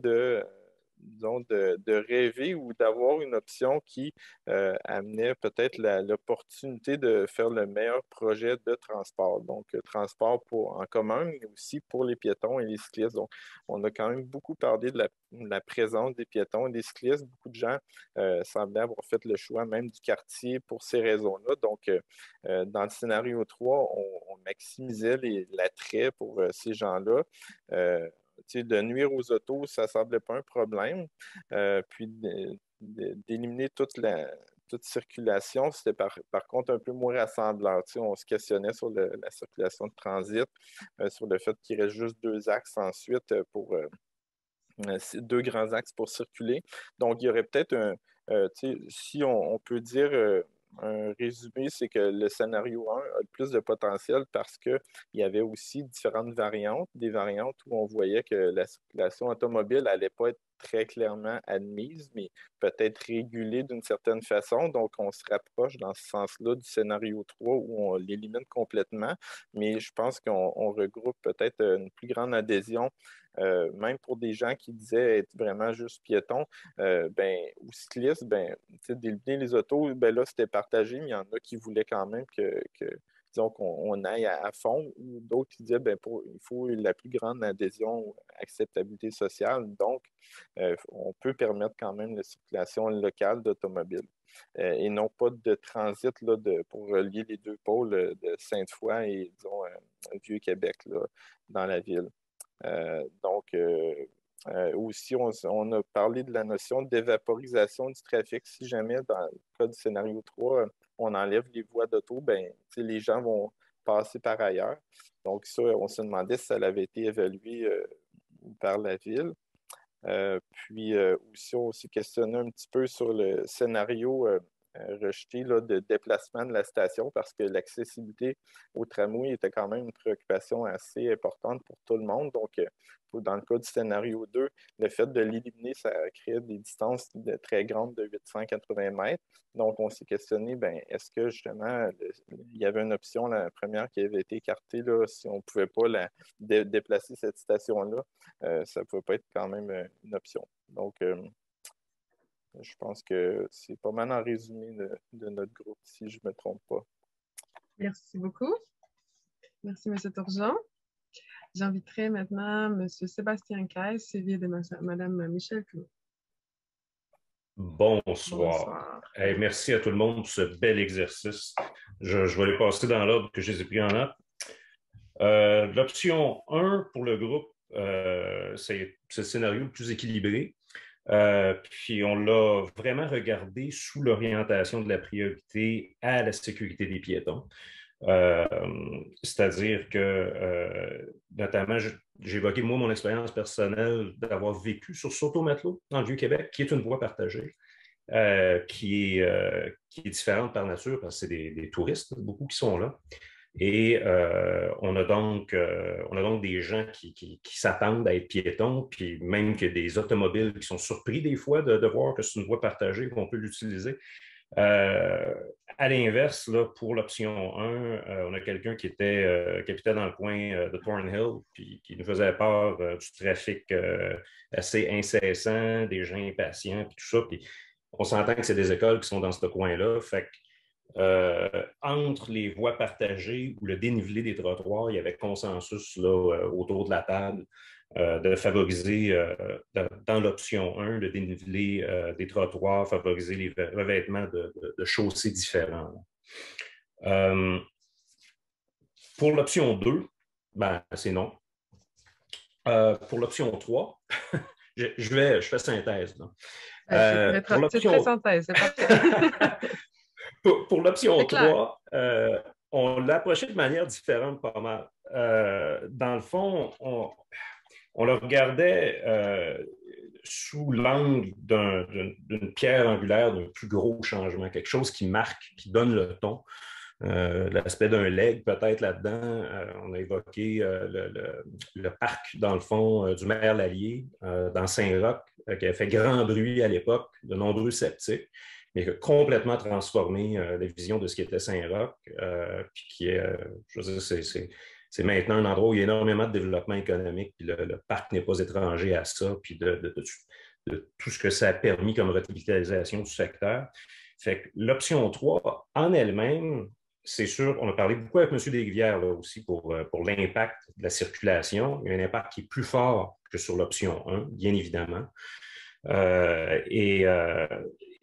disons, de rêver ou d'avoir une option qui amenait peut-être l'opportunité de faire le meilleur projet de transport. Donc, transport en commun, mais aussi pour les piétons et les cyclistes. Donc, on a quand même beaucoup parlé de la présence des piétons et des cyclistes. Beaucoup de gens semblaient avoir fait le choix même du quartier pour ces raisons-là. Donc, dans le scénario 3, on maximisait l'attrait pour ces gens-là. De nuire aux autos, ça ne semblait pas un problème. Puis d'éliminer toute circulation, c'était par contre un peu moins rassembleur. On se questionnait sur la circulation de transit, sur le fait qu'il reste juste 2 axes ensuite pour 2 grands axes pour circuler. Donc, il y aurait peut-être si on peut dire un résumé, c'est que le scénario 1 a le plus de potentiel parce qu'il y avait aussi différentes variantes, des variantes où on voyait que la circulation automobile n'allait pas être très clairement admise, mais peut-être régulée d'une certaine façon. Donc, on se rapproche dans ce sens-là du scénario 3 où on l'élimine complètement, mais je pense qu'on regroupe peut-être une plus grande adhésion même pour des gens qui disaient être vraiment juste piétons ou cyclistes, d'éliminer les autos, là, c'était partagé, mais il y en a qui voulaient quand même disons qu'on aille à fond, ou d'autres qui disaient il faut la plus grande adhésion, acceptabilité sociale. Donc, on peut permettre quand même la circulation locale d'automobiles et non pas de transit là, pour relier les deux pôles de Sainte-Foy et, disons, Vieux-Québec dans la ville. Aussi, on a parlé de la notion d'évaporisation du trafic. Si jamais, dans le cas du scénario 3, on enlève les voies d'auto, les gens vont passer par ailleurs. Donc ça, on se demandait si ça avait été évalué par la ville. Aussi, on s'est questionné un petit peu sur le scénario rejeté de déplacement de la station parce que l'accessibilité au tramway était quand même une préoccupation assez importante pour tout le monde. Donc, dans le cas du scénario 2, le fait de l'éliminer, ça crée des distances très grandes de 880 mètres. Donc, on s'est questionné, est-ce que justement, il y avait une option, la première qui avait été écartée, là, si on ne pouvait pas déplacer cette station-là, ça ne pouvait pas être quand même une option. Donc, je pense que c'est pas mal en résumé de notre groupe, si je ne me trompe pas. Merci beaucoup. Merci, M. Turgeon. J'inviterai maintenant M. Sébastien Caisse, suivi de Mme Michèle Clou. Bonsoir. Hey, merci à tout le monde pour ce bel exercice. Je vais les passer dans l'ordre que je les ai pris en note. L'option 1 pour le groupe, c'est le scénario le plus équilibré. Puis on l'a vraiment regardé sous l'orientation de la priorité à la sécurité des piétons. C'est-à-dire que, notamment, j'ai évoqué, moi, mon expérience personnelle d'avoir vécu sur Sauto-Matelot, dans le Vieux-Québec, qui est une voie partagée, qui est différente par nature, parce que c'est des touristes, beaucoup qui sont là. Et on a donc des gens qui s'attendent à être piétons, puis même que des automobiles qui sont surpris des fois de voir que c'est une voie partagée, qu'on peut l'utiliser. À l'inverse, pour l'option 1, on a quelqu'un qui habitait dans le coin de Thornhill, puis qui nous faisait peur du trafic assez incessant, des gens impatients, puis tout ça. Puis on s'entend que c'est des écoles qui sont dans ce coin-là. Fait que, entre les voies partagées ou le dénivelé des trottoirs, il y avait consensus autour de la table de favoriser, dans l'option 1, le dénivelé des trottoirs, favoriser les revêtements de chaussées différents. Pour l'option 2, c'est non. Pour l'option 3, je fais synthèse. C'est très synthèse, c'est parfait. Pour l'option 3, on l'a approché de manière différente pas mal. Dans le fond, on le regardait sous l'angle d'une pierre angulaire, d'un plus gros changement, quelque chose qui marque, qui donne le ton. L'aspect d'un leg peut-être là-dedans. On a évoqué le parc, dans le fond, du maire Lallier, dans Saint-Roch, qui avait fait grand bruit à l'époque, de nombreux sceptiques, mais qui a complètement transformé la vision de ce qu'était Saint-Roch, puis qui est, je veux dire, c'est maintenant un endroit où il y a énormément de développement économique, puis le parc n'est pas étranger à ça, puis de tout ce que ça a permis comme revitalisation du secteur. Fait que l'option 3, en elle-même, c'est sûr, on a parlé beaucoup avec M. Desrivières là, aussi pour l'impact de la circulation. Il y a un impact qui est plus fort que sur l'option 1, bien évidemment. Et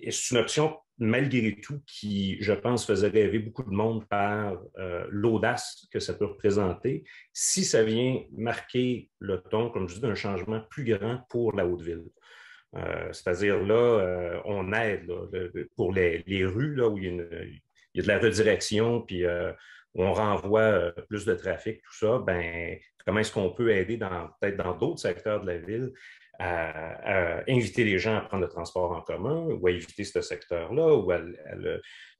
c'est une option, malgré tout, qui, je pense, faisait rêver beaucoup de monde par l'audace que ça peut représenter si ça vient marquer le ton, comme je dis, d'un changement plus grand pour la Haute-Ville. C'est-à-dire, là, on aide là, pour les rues là, où il y a de la redirection, puis on renvoie plus de trafic, tout ça. Comment est-ce qu'on peut aider peut-être dans d'autres secteurs de la ville à inviter les gens à prendre le transport en commun ou à éviter ce secteur-là ou à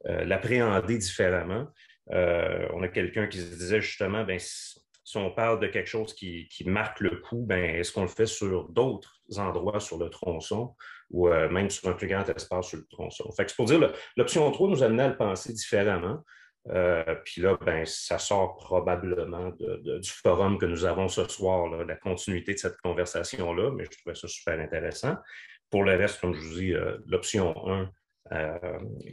l'appréhender différemment? On a quelqu'un qui se disait justement, si on parle de quelque chose qui marque le coup, est-ce qu'on le fait sur d'autres endroits sur le tronçon ou même sur un plus grand espace sur le tronçon? Fait que c'est pour dire, l'option 3 nous amenait à le penser différemment. Puis là, ben, ça sort probablement du forum que nous avons ce soir, là, la continuité de cette conversation-là, mais je trouvais ça super intéressant. Pour le reste, comme je vous dis, l'option 1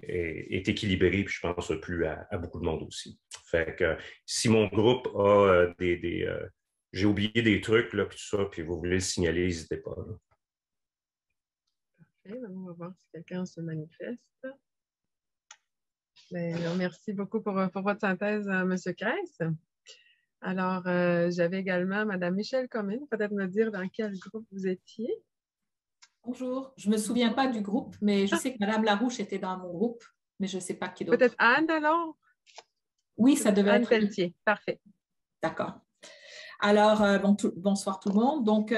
est équilibrée, puis je pense plus à beaucoup de monde aussi. Fait que si mon groupe a j'ai oublié des trucs, là, puis tout ça, puis vous voulez le signaler, n'hésitez pas. Là. Parfait. On va voir si quelqu'un se manifeste. Merci beaucoup pour votre synthèse, M. Kress. Alors, j'avais également Mme Michèle Comines, peut-être me dire dans quel groupe vous étiez. Bonjour, je ne me souviens pas du groupe, mais je sais que Mme Larouche était dans mon groupe, mais je ne sais pas qui d'autre. Peut-être Anne alors? Oui, ça devait Anne être. Pelletier, parfait. D'accord. Alors, bonsoir tout le monde. Donc,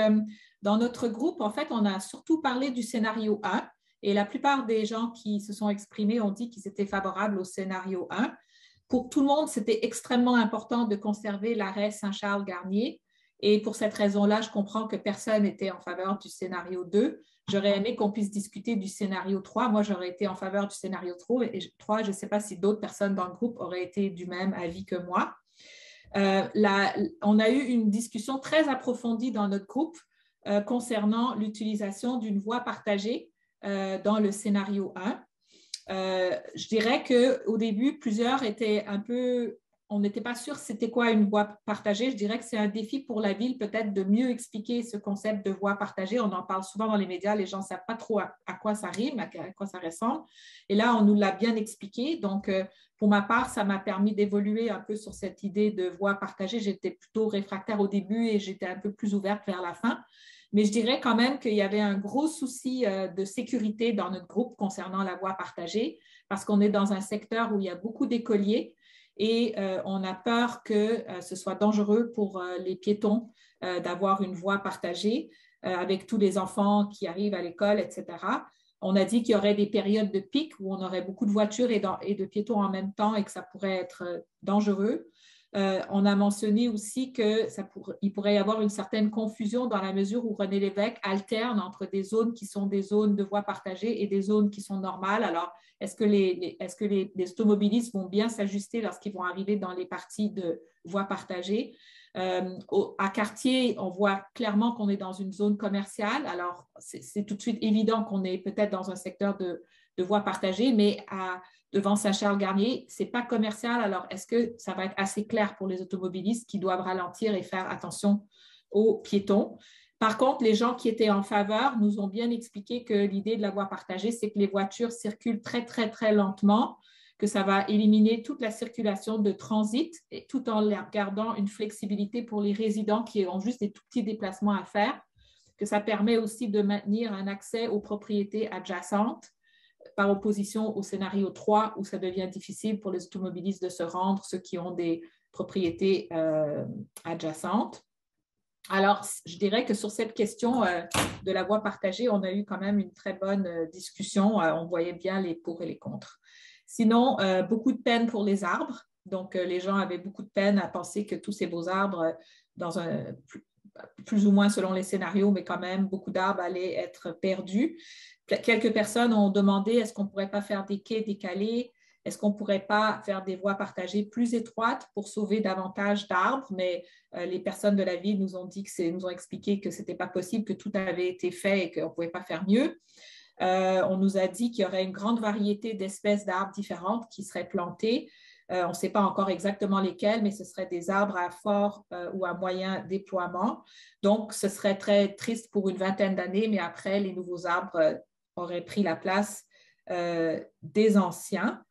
dans notre groupe, en fait, on a surtout parlé du scénario 1 et la plupart des gens qui se sont exprimés ont dit qu'ils étaient favorables au scénario 1. Pour tout le monde, c'était extrêmement important de conserver l'arrêt Saint-Charles-Garnier et pour cette raison-là, je comprends que personne n'était en faveur du scénario 2. J'aurais aimé qu'on puisse discuter du scénario 3. Moi, j'aurais été en faveur du scénario 3 et je ne sais pas si d'autres personnes dans le groupe auraient été du même avis que moi. On a eu une discussion très approfondie dans notre groupe concernant l'utilisation d'une voie partagée dans le scénario 1. Je dirais qu'au début, plusieurs étaient on n'était pas sûr c'était quoi une voie partagée. Je dirais que c'est un défi pour la ville peut-être de mieux expliquer ce concept de voie partagée. On en parle souvent dans les médias, les gens ne savent pas trop à quoi ça rime, à quoi ça ressemble. Et là, on nous l'a bien expliqué. Donc, pour ma part, ça m'a permis d'évoluer un peu sur cette idée de voie partagée. J'étais plutôt réfractaire au début et j'étais un peu plus ouverte vers la fin. Mais je dirais quand même qu'il y avait un gros souci de sécurité dans notre groupe concernant la voie partagée parce qu'on est dans un secteur où il y a beaucoup d'écoliers et on a peur que ce soit dangereux pour les piétons d'avoir une voie partagée avec tous les enfants qui arrivent à l'école, etc. On a dit qu'il y aurait des périodes de pic où on aurait beaucoup de voitures et de piétons en même temps et que ça pourrait être dangereux. On a mentionné aussi qu'il pourrait y avoir une certaine confusion dans la mesure où René Lévesque alterne entre des zones qui sont des zones de voies partagées et des zones qui sont normales. Alors, est-ce que les automobilistes vont bien s'ajuster lorsqu'ils vont arriver dans les parties de voies partagées? À Cartier, on voit clairement qu'on est dans une zone commerciale. Alors, c'est tout de suite évident qu'on est peut-être dans un secteur de voies partagées, mais devant Saint-Charles-Garnier, ce n'est pas commercial. Alors, est-ce que ça va être assez clair pour les automobilistes qui doivent ralentir et faire attention aux piétons? Par contre, les gens qui étaient en faveur nous ont bien expliqué que l'idée de la voie partagée, c'est que les voitures circulent très, très, très lentement, que ça va éliminer toute la circulation de transit, et tout en gardant une flexibilité pour les résidents qui ont juste des tout petits déplacements à faire, que ça permet aussi de maintenir un accès aux propriétés adjacentes, par opposition au scénario 3 où ça devient difficile pour les automobilistes de se rendre, ceux qui ont des propriétés adjacentes. Alors, je dirais que sur cette question de la voie partagée, on a eu quand même une très bonne discussion. On voyait bien les pour et les contre. Sinon, beaucoup de peine pour les arbres. Donc, les gens avaient beaucoup de peine à penser que tous ces beaux arbres, plus ou moins selon les scénarios, mais quand même, beaucoup d'arbres allaient être perdus. Quelques personnes ont demandé est-ce qu'on ne pourrait pas faire des quais décalés, est-ce qu'on ne pourrait pas faire des voies partagées plus étroites pour sauver davantage d'arbres, mais les personnes de la ville nous ont expliqué que ce n'était pas possible, que tout avait été fait et qu'on ne pouvait pas faire mieux. On nous a dit qu'il y aurait une grande variété d'espèces d'arbres différentes qui seraient plantées. On ne sait pas encore exactement lesquels, mais ce seraient des arbres à fort ou à moyen déploiement. Donc, ce serait très triste pour une vingtaine d'années, mais après, les nouveaux arbres auraient pris la place des anciens.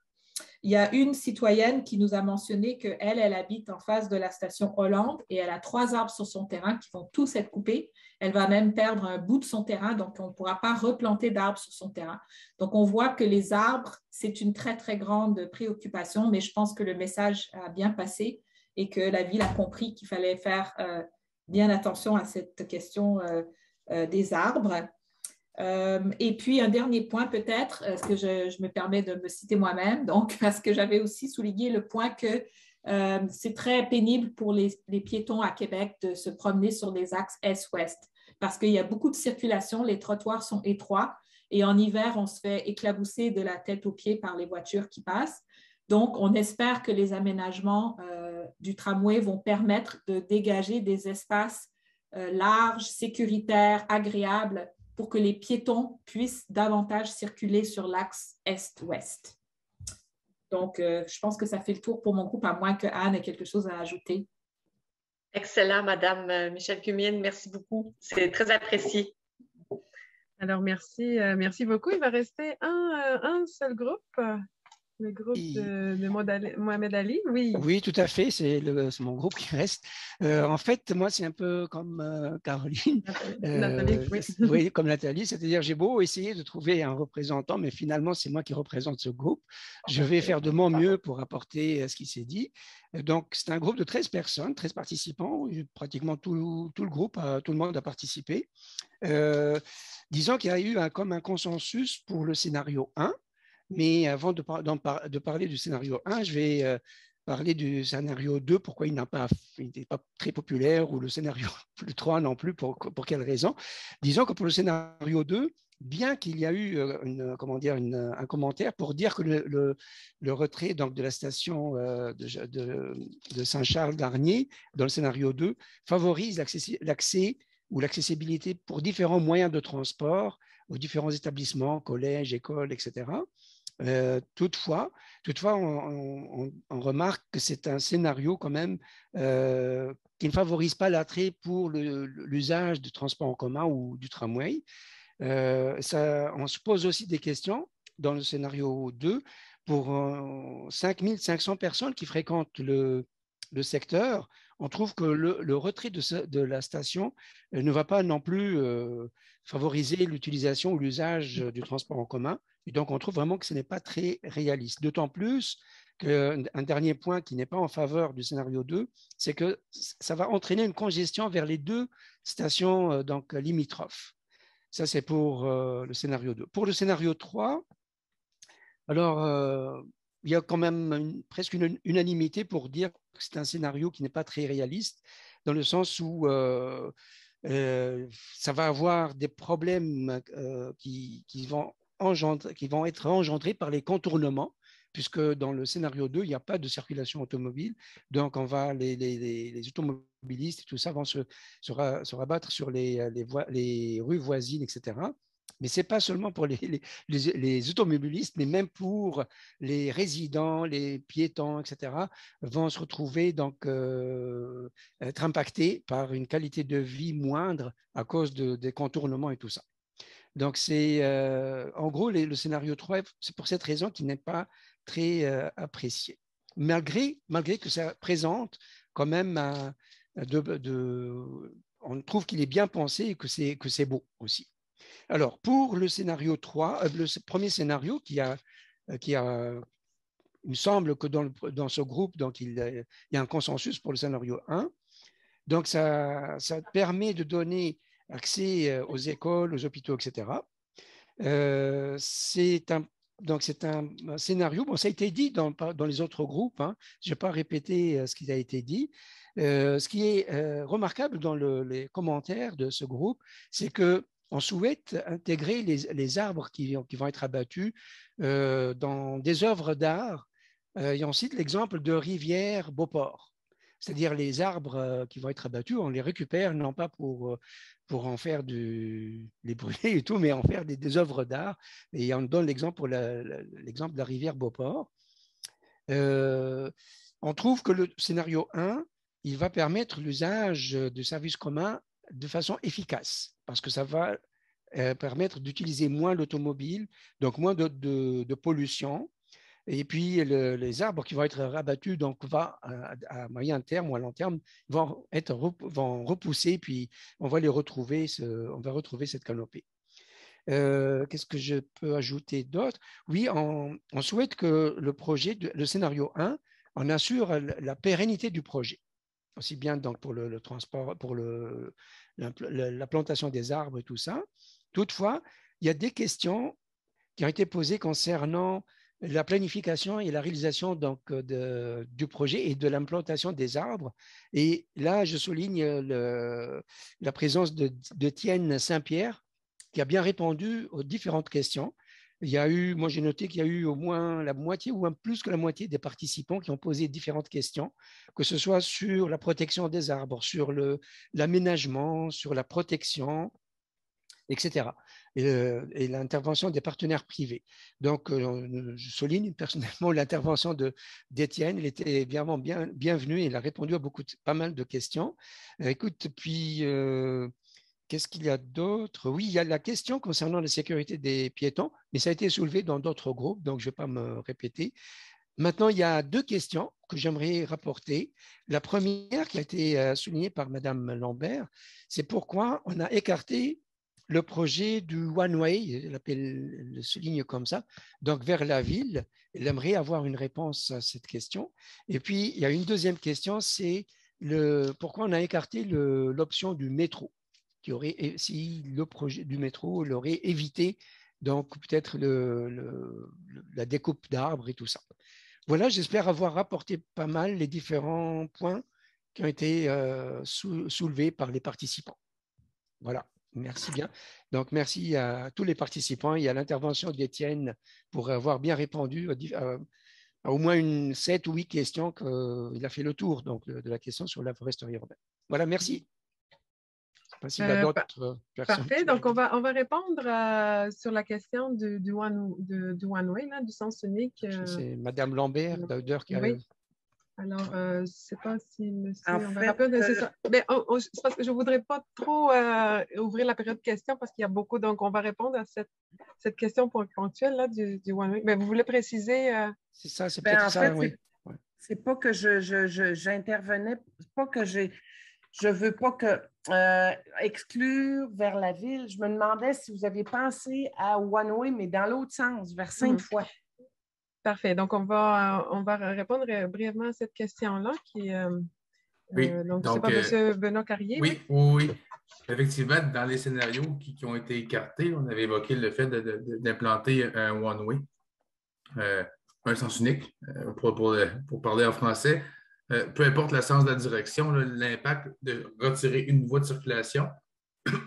Il y a une citoyenne qui nous a mentionné qu'elle habite en face de la station Hollande et elle a 3 arbres sur son terrain qui vont tous être coupés. Elle va même perdre un bout de son terrain, donc on ne pourra pas replanter d'arbres sur son terrain. Donc, on voit que les arbres, c'est une très, très grande préoccupation, mais je pense que le message a bien passé et que la ville a compris qu'il fallait faire bien attention à cette question des arbres. Et puis, un dernier point peut-être, parce que je me permets de me citer moi-même, donc parce que j'avais aussi souligné le point que c'est très pénible pour les piétons à Québec de se promener sur des axes est-ouest parce qu'il y a beaucoup de circulation, les trottoirs sont étroits et en hiver, on se fait éclabousser de la tête aux pieds par les voitures qui passent. Donc, on espère que les aménagements du tramway vont permettre de dégager des espaces larges, sécuritaires, agréables pour que les piétons puissent davantage circuler sur l'axe est-ouest. Donc, je pense que ça fait le tour pour mon groupe, à moins que Anne ait quelque chose à ajouter. Excellent, Madame Michel-Cumien. Merci beaucoup. C'est très apprécié. Alors, merci beaucoup. Il va rester un seul groupe. Le groupe de Mohamed Ali, oui. Oui, tout à fait, c'est mon groupe qui reste. En fait, moi, c'est un peu comme Caroline. Nathalie, oui. Oui, comme Nathalie, c'est-à-dire j'ai beau essayer de trouver un représentant, mais finalement, c'est moi qui représente ce groupe. Je vais faire de mon mieux pour apporter ce qui s'est dit. Donc, c'est un groupe de 13 personnes, 13 participants. Pratiquement tout le groupe, tout le monde a participé. Disons qu'il y a eu comme un consensus pour le scénario 1. Mais avant de parler du scénario 1, je vais parler du scénario 2, pourquoi il n'était pas très populaire, ou le scénario 3 non plus, pour quelles raisons. Disons que pour le scénario 2, bien qu'il y a eu un commentaire pour dire que le retrait donc, de la station de Saint-Charles-d'Arnier dans le scénario 2 favorise l'accès ou l'accessibilité pour différents moyens de transport aux différents établissements, collèges, écoles, etc. Toutefois, on remarque que c'est un scénario quand même qui ne favorise pas l'attrait pour l'usage du transport en commun ou du tramway. On se pose aussi des questions dans le scénario 2 pour 5500 personnes qui fréquentent le secteur. On trouve que le retrait de la station ne va pas non plus favoriser l'utilisation ou l'usage du transport en commun. Et donc, on trouve vraiment que ce n'est pas très réaliste. D'autant plus qu'un dernier point qui n'est pas en faveur du scénario 2, c'est que ça va entraîner une congestion vers les deux stations donc, limitrophes. Ça, c'est pour le scénario 2. Pour le scénario 3, alors, il y a quand même presque une unanimité pour dire que c'est un scénario qui n'est pas très réaliste, dans le sens où ça va avoir des problèmes qui vont être engendrés par les contournements, puisque dans le scénario 2, il n'y a pas de circulation automobile. Donc, les automobilistes et tout ça vont se rabattre sur les rues voisines, etc. Mais ce n'est pas seulement pour les automobilistes, mais même pour les résidents, les piétons, etc., vont se retrouver donc être impactés par une qualité de vie moindre à cause des contournements et tout ça. Donc, c'est en gros le scénario 3, c'est pour cette raison qu'il n'est pas très apprécié. Malgré que ça présente quand même on trouve qu'il est bien pensé et que c'est beau aussi. Alors, pour le scénario 3, le premier scénario il me semble que dans ce groupe, donc, il y a un consensus pour le scénario 1. Donc, ça permet de donner accès aux écoles, aux hôpitaux, etc. C'est un scénario, bon, ça a été dit dans les autres groupes, hein. Je ne vais pas répéter ce qui a été dit. Ce qui est remarquable dans les commentaires de ce groupe, c'est qu'on souhaite intégrer les arbres qui vont être abattus dans des œuvres d'art. Et on cite l'exemple de Rivière Beauport. C'est-à-dire les arbres qui vont être abattus, on les récupère non pas pour en faire les brûler et tout, mais en faire des œuvres d'art. Et on donne l'exemple l'exemple de la rivière Beauport. On trouve que le scénario 1, il va permettre l'usage du service commun de façon efficace, parce que ça va permettre d'utiliser moins l'automobile, donc moins de pollution. Et puis, les arbres qui vont être rabattus donc, à moyen terme ou à long terme vont repousser, puis on va retrouver cette canopée. Qu'est-ce que je peux ajouter d'autre? Oui, on souhaite que le scénario 1, on assure la pérennité du projet, aussi bien donc, pour le transport, pour la plantation des arbres et tout ça. Toutefois, il y a des questions qui ont été posées concernant la planification et la réalisation donc, du projet et de l'implantation des arbres. Et là, je souligne la présence de Tienne Saint-Pierre, qui a bien répondu aux différentes questions. Il y a eu, moi j'ai noté qu'il y a eu au moins la moitié ou plus que la moitié des participants qui ont posé différentes questions, que ce soit sur la protection des arbres, sur l'aménagement, sur la protection, etc. Et l'intervention des partenaires privés. Donc, je souligne personnellement l'intervention d'Étienne. Il était vraiment bienvenu. Il a répondu à pas mal de questions. Écoute, puis, qu'est-ce qu'il y a d'autre? Oui, il y a la question concernant la sécurité des piétons, mais ça a été soulevé dans d'autres groupes, donc je ne vais pas me répéter. Maintenant, il y a 2 questions que j'aimerais rapporter. La première, qui a été soulignée par Mme Lambert, c'est pourquoi on a écarté le projet du One Way, elle le souligne comme ça, donc vers la ville. Elle aimerait avoir une réponse à cette question. Et puis, il y a une deuxième question, c'est pourquoi on a écarté l'option du métro, qui aurait, si le projet du métro l'aurait évité, donc peut-être la découpe d'arbres et tout ça. Voilà, j'espère avoir rapporté pas mal les différents points qui ont été soulevés par les participants. Voilà. Merci bien. Donc, merci à tous les participants et à l'intervention d'Étienne pour avoir bien répondu à au moins 7 ou 8 questions qu'il a fait le tour donc, de la question sur la foresterie urbaine. Voilà, merci. Je ne sais pas s'il y a d'autres personnes. Parfait. Donc, on va répondre sur la question du One Way, là, du sens unique. C'est Mme Lambert d'Auder qui a... Oui. Alors, je ne sais pas si monsieur... c'est parce que je ne voudrais pas trop ouvrir la période de questions parce qu'il y a beaucoup. Donc, on va répondre à cette question ponctuelle là, du One Way. Mais vous voulez préciser? C'est ça, c'est peut-être ça, oui. C'est pas que j'intervenais, pas que je ne veux pas que exclure vers la ville. Je me demandais si vous aviez pensé à One Way, mais dans l'autre sens, vers Sainte-Foy. Parfait. Donc, on va répondre brièvement à cette question-là qui oui. Donc, c'est pas M. Benoît Carrier? Oui. Effectivement, dans les scénarios qui ont été écartés, on avait évoqué le fait d'implanter un one-way, un sens unique, pour parler en français. Peu importe le sens de la direction, l'impact de retirer une voie de circulation,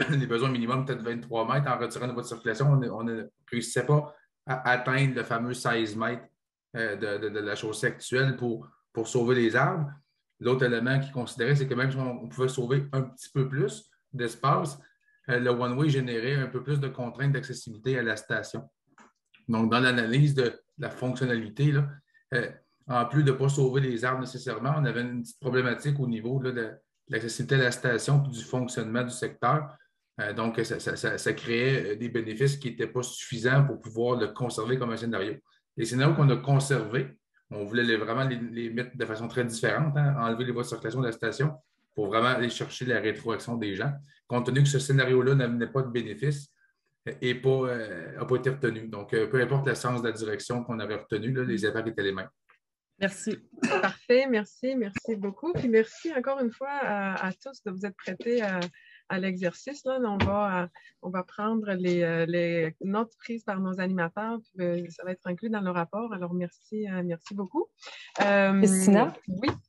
les besoins minimum peut-être 23 mètres, en retirant une voie de circulation, on ne réussissait pas à atteindre le fameux 16 mètres de la chaussée actuelle pour sauver les arbres. L'autre élément qu'il considérait, c'est que même si on pouvait sauver un petit peu plus d'espace, le one-way générait un peu plus de contraintes d'accessibilité à la station. Donc, dans l'analyse de la fonctionnalité, là, en plus de ne pas sauver les arbres nécessairement, on avait une petite problématique au niveau là, de l'accessibilité à la station et du fonctionnement du secteur. Donc, ça créait des bénéfices qui n'étaient pas suffisants pour pouvoir le conserver comme un scénario. Les scénarios qu'on a conservés, on voulait vraiment les mettre de façon très différente, enlever les voies de circulation de la station pour vraiment aller chercher la rétroaction des gens, compte tenu que ce scénario-là n'amenait pas de bénéfices et n'a pas été retenu. Donc, peu importe le sens de la direction qu'on avait retenu, là, les impacts étaient les mêmes. Merci. Parfait, merci beaucoup. Puis merci encore une fois à tous de vous être prêtés à l'exercice. On va prendre les notes prises par nos animateurs. Puis, ça va être inclus dans le rapport. Alors, merci beaucoup. Christina?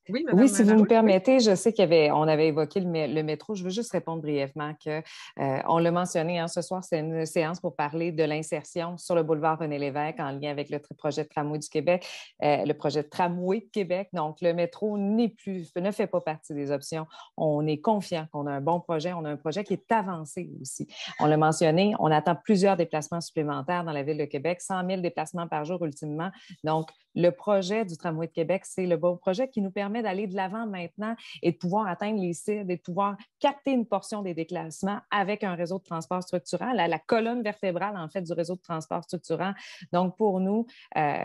Oui, madame. Oui, si vous me permettez, je sais qu'on avait évoqué le métro. Je veux juste répondre brièvement qu'on l'a mentionné ce soir, c'est une séance pour parler de l'insertion sur le boulevard René-Lévesque en lien avec le projet de tramway du Québec, le projet de tramway de Québec. Donc, le métro ne fait pas partie des options. On est confiant qu'on a un bon projet. On a un projet qui est avancé aussi. On l'a mentionné, on attend plusieurs déplacements supplémentaires dans la Ville de Québec, 100 000 déplacements par jour ultimement. Donc, le projet du tramway de Québec, c'est le bon projet qui nous permet d'aller de l'avant maintenant et de pouvoir atteindre les cibles et de pouvoir capter une portion des déplacements avec un réseau de transport structurant, la colonne vertébrale, en fait, du réseau de transport structurant. Donc, pour nous,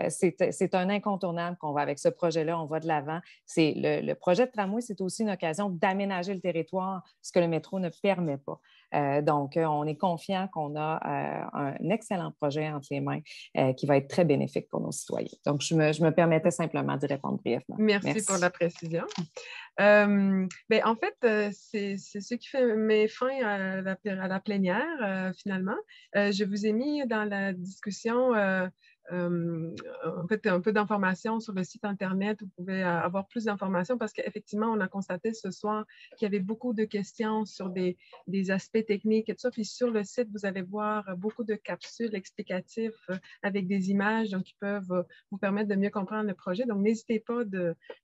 c'est un incontournable qu'on va avec ce projet-là, on va de l'avant. Le projet de tramway, c'est aussi une occasion d'aménager le territoire, ce que le métro ne permet pas. Donc, on est confiant qu'on a un excellent projet entre les mains qui va être très bénéfique pour nos citoyens. Donc, je me permettais simplement d'y répondre brièvement. Merci pour la précision. En fait, c'est ce qui met fin à la plénière, finalement. Je vous ai mis dans la discussion en fait, un peu d'informations sur le site Internet. Vous pouvez avoir plus d'informations parce qu'effectivement, on a constaté ce soir qu'il y avait beaucoup de questions sur des aspects techniques et tout ça. Puis sur le site, vous allez voir beaucoup de capsules explicatives avec des images donc, qui peuvent vous permettre de mieux comprendre le projet. Donc, n'hésitez pas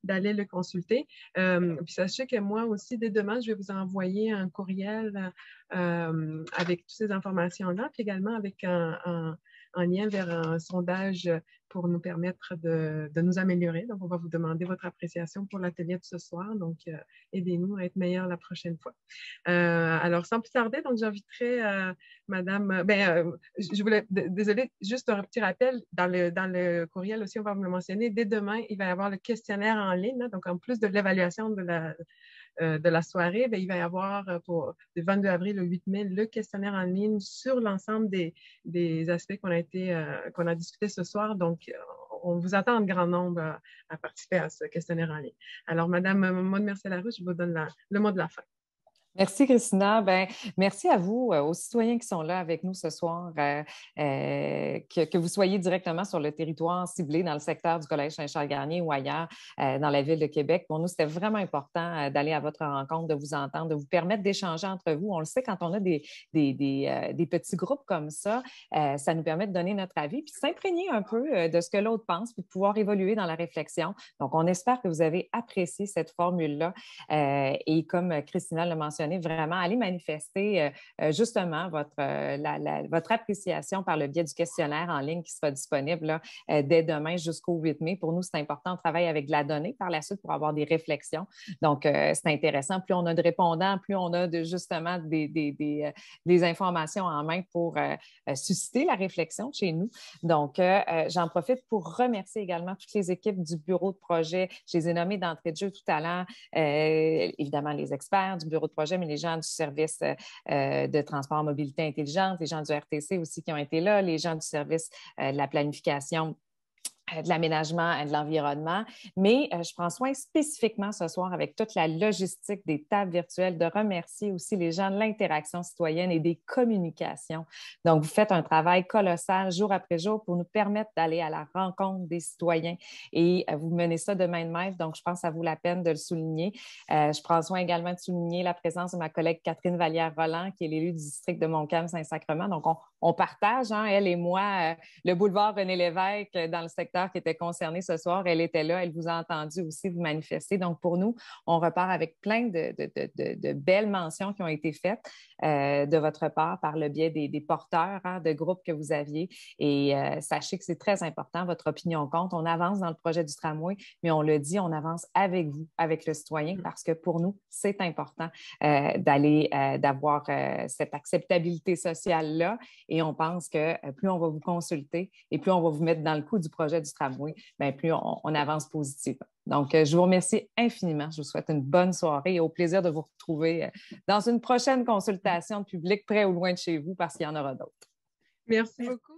d'aller le consulter. Puis sachez que moi aussi, dès demain, je vais vous envoyer un courriel avec toutes ces informations-là, puis également avec un lien vers un sondage pour nous permettre de nous améliorer. Donc, on va vous demander votre appréciation pour l'atelier de ce soir. Donc, aidez-nous à être meilleurs la prochaine fois. Alors, sans plus tarder, donc j'inviterai Madame... je voulais... Désolée, juste un petit rappel. Dans le courriel aussi, on va vous le mentionner. Dès demain, il va y avoir le questionnaire en ligne. Là, donc, en plus de l'évaluation de la soirée, bien, il va y avoir du 22 avril au 8 mai le questionnaire en ligne sur l'ensemble des aspects qu'on a discutés ce soir. Donc, on vous attend en grand nombre à participer à ce questionnaire en ligne. Alors, Madame Maude Mercier-Larouche, je vous donne le mot de la fin. Merci, Christina. Ben, merci à vous, aux citoyens qui sont là avec nous ce soir, que vous soyez directement sur le territoire ciblé dans le secteur du Collège Saint-Charles-Garnier ou ailleurs dans la ville de Québec. Pour nous, c'était vraiment important d'aller à votre rencontre, de vous entendre, de vous permettre d'échanger entre vous. On le sait, quand on a des petits groupes comme ça nous permet de donner notre avis puis s'imprégner un peu de ce que l'autre pense puis de pouvoir évoluer dans la réflexion. Donc, on espère que vous avez apprécié cette formule-là et comme Christina l'a mentionné, vraiment aller manifester justement votre appréciation par le biais du questionnaire en ligne qui sera disponible là, dès demain jusqu'au 8 mai. Pour nous, c'est important. On travaille avec de la donnée par la suite pour avoir des réflexions. Donc, c'est intéressant. Plus on a de répondants, plus on a justement des informations en main pour susciter la réflexion chez nous. Donc, j'en profite pour remercier également toutes les équipes du bureau de projet. Je les ai nommées d'entrée de jeu tout à l'heure. Évidemment, les experts du bureau de projet, mais les gens du service de transport mobilité intelligente, les gens du RTC aussi qui ont été là, les gens du service de la planification de l'aménagement et de l'environnement. Mais je prends soin spécifiquement ce soir avec toute la logistique des tables virtuelles de remercier aussi les gens de l'interaction citoyenne et des communications. Donc, vous faites un travail colossal jour après jour pour nous permettre d'aller à la rencontre des citoyens et vous menez ça de main de maître. Donc, je pense que ça vaut la peine de le souligner. Je prends soin également de souligner la présence de ma collègue Catherine Vallière-Roland, qui est l'élue du district de Montcalm-Saint-Sacrement. Donc, on partage, elle et moi, le boulevard René-Lévesque dans le secteur qui était concerné ce soir. Elle était là, elle vous a entendu aussi vous manifester. Donc, pour nous, on repart avec plein de belles mentions qui ont été faites de votre part par le biais des porteurs de groupes que vous aviez. Et sachez que c'est très important, votre opinion compte. On avance dans le projet du tramway, mais on le dit, on avance avec vous, avec le citoyen, parce que pour nous, c'est important d'avoir cette acceptabilité sociale-là. Et on pense que plus on va vous consulter et plus on va vous mettre dans le coup du projet du tramway, bien, plus on avance positivement. Donc, je vous remercie infiniment. Je vous souhaite une bonne soirée et au plaisir de vous retrouver dans une prochaine consultation de public près ou loin de chez vous parce qu'il y en aura d'autres. Merci beaucoup.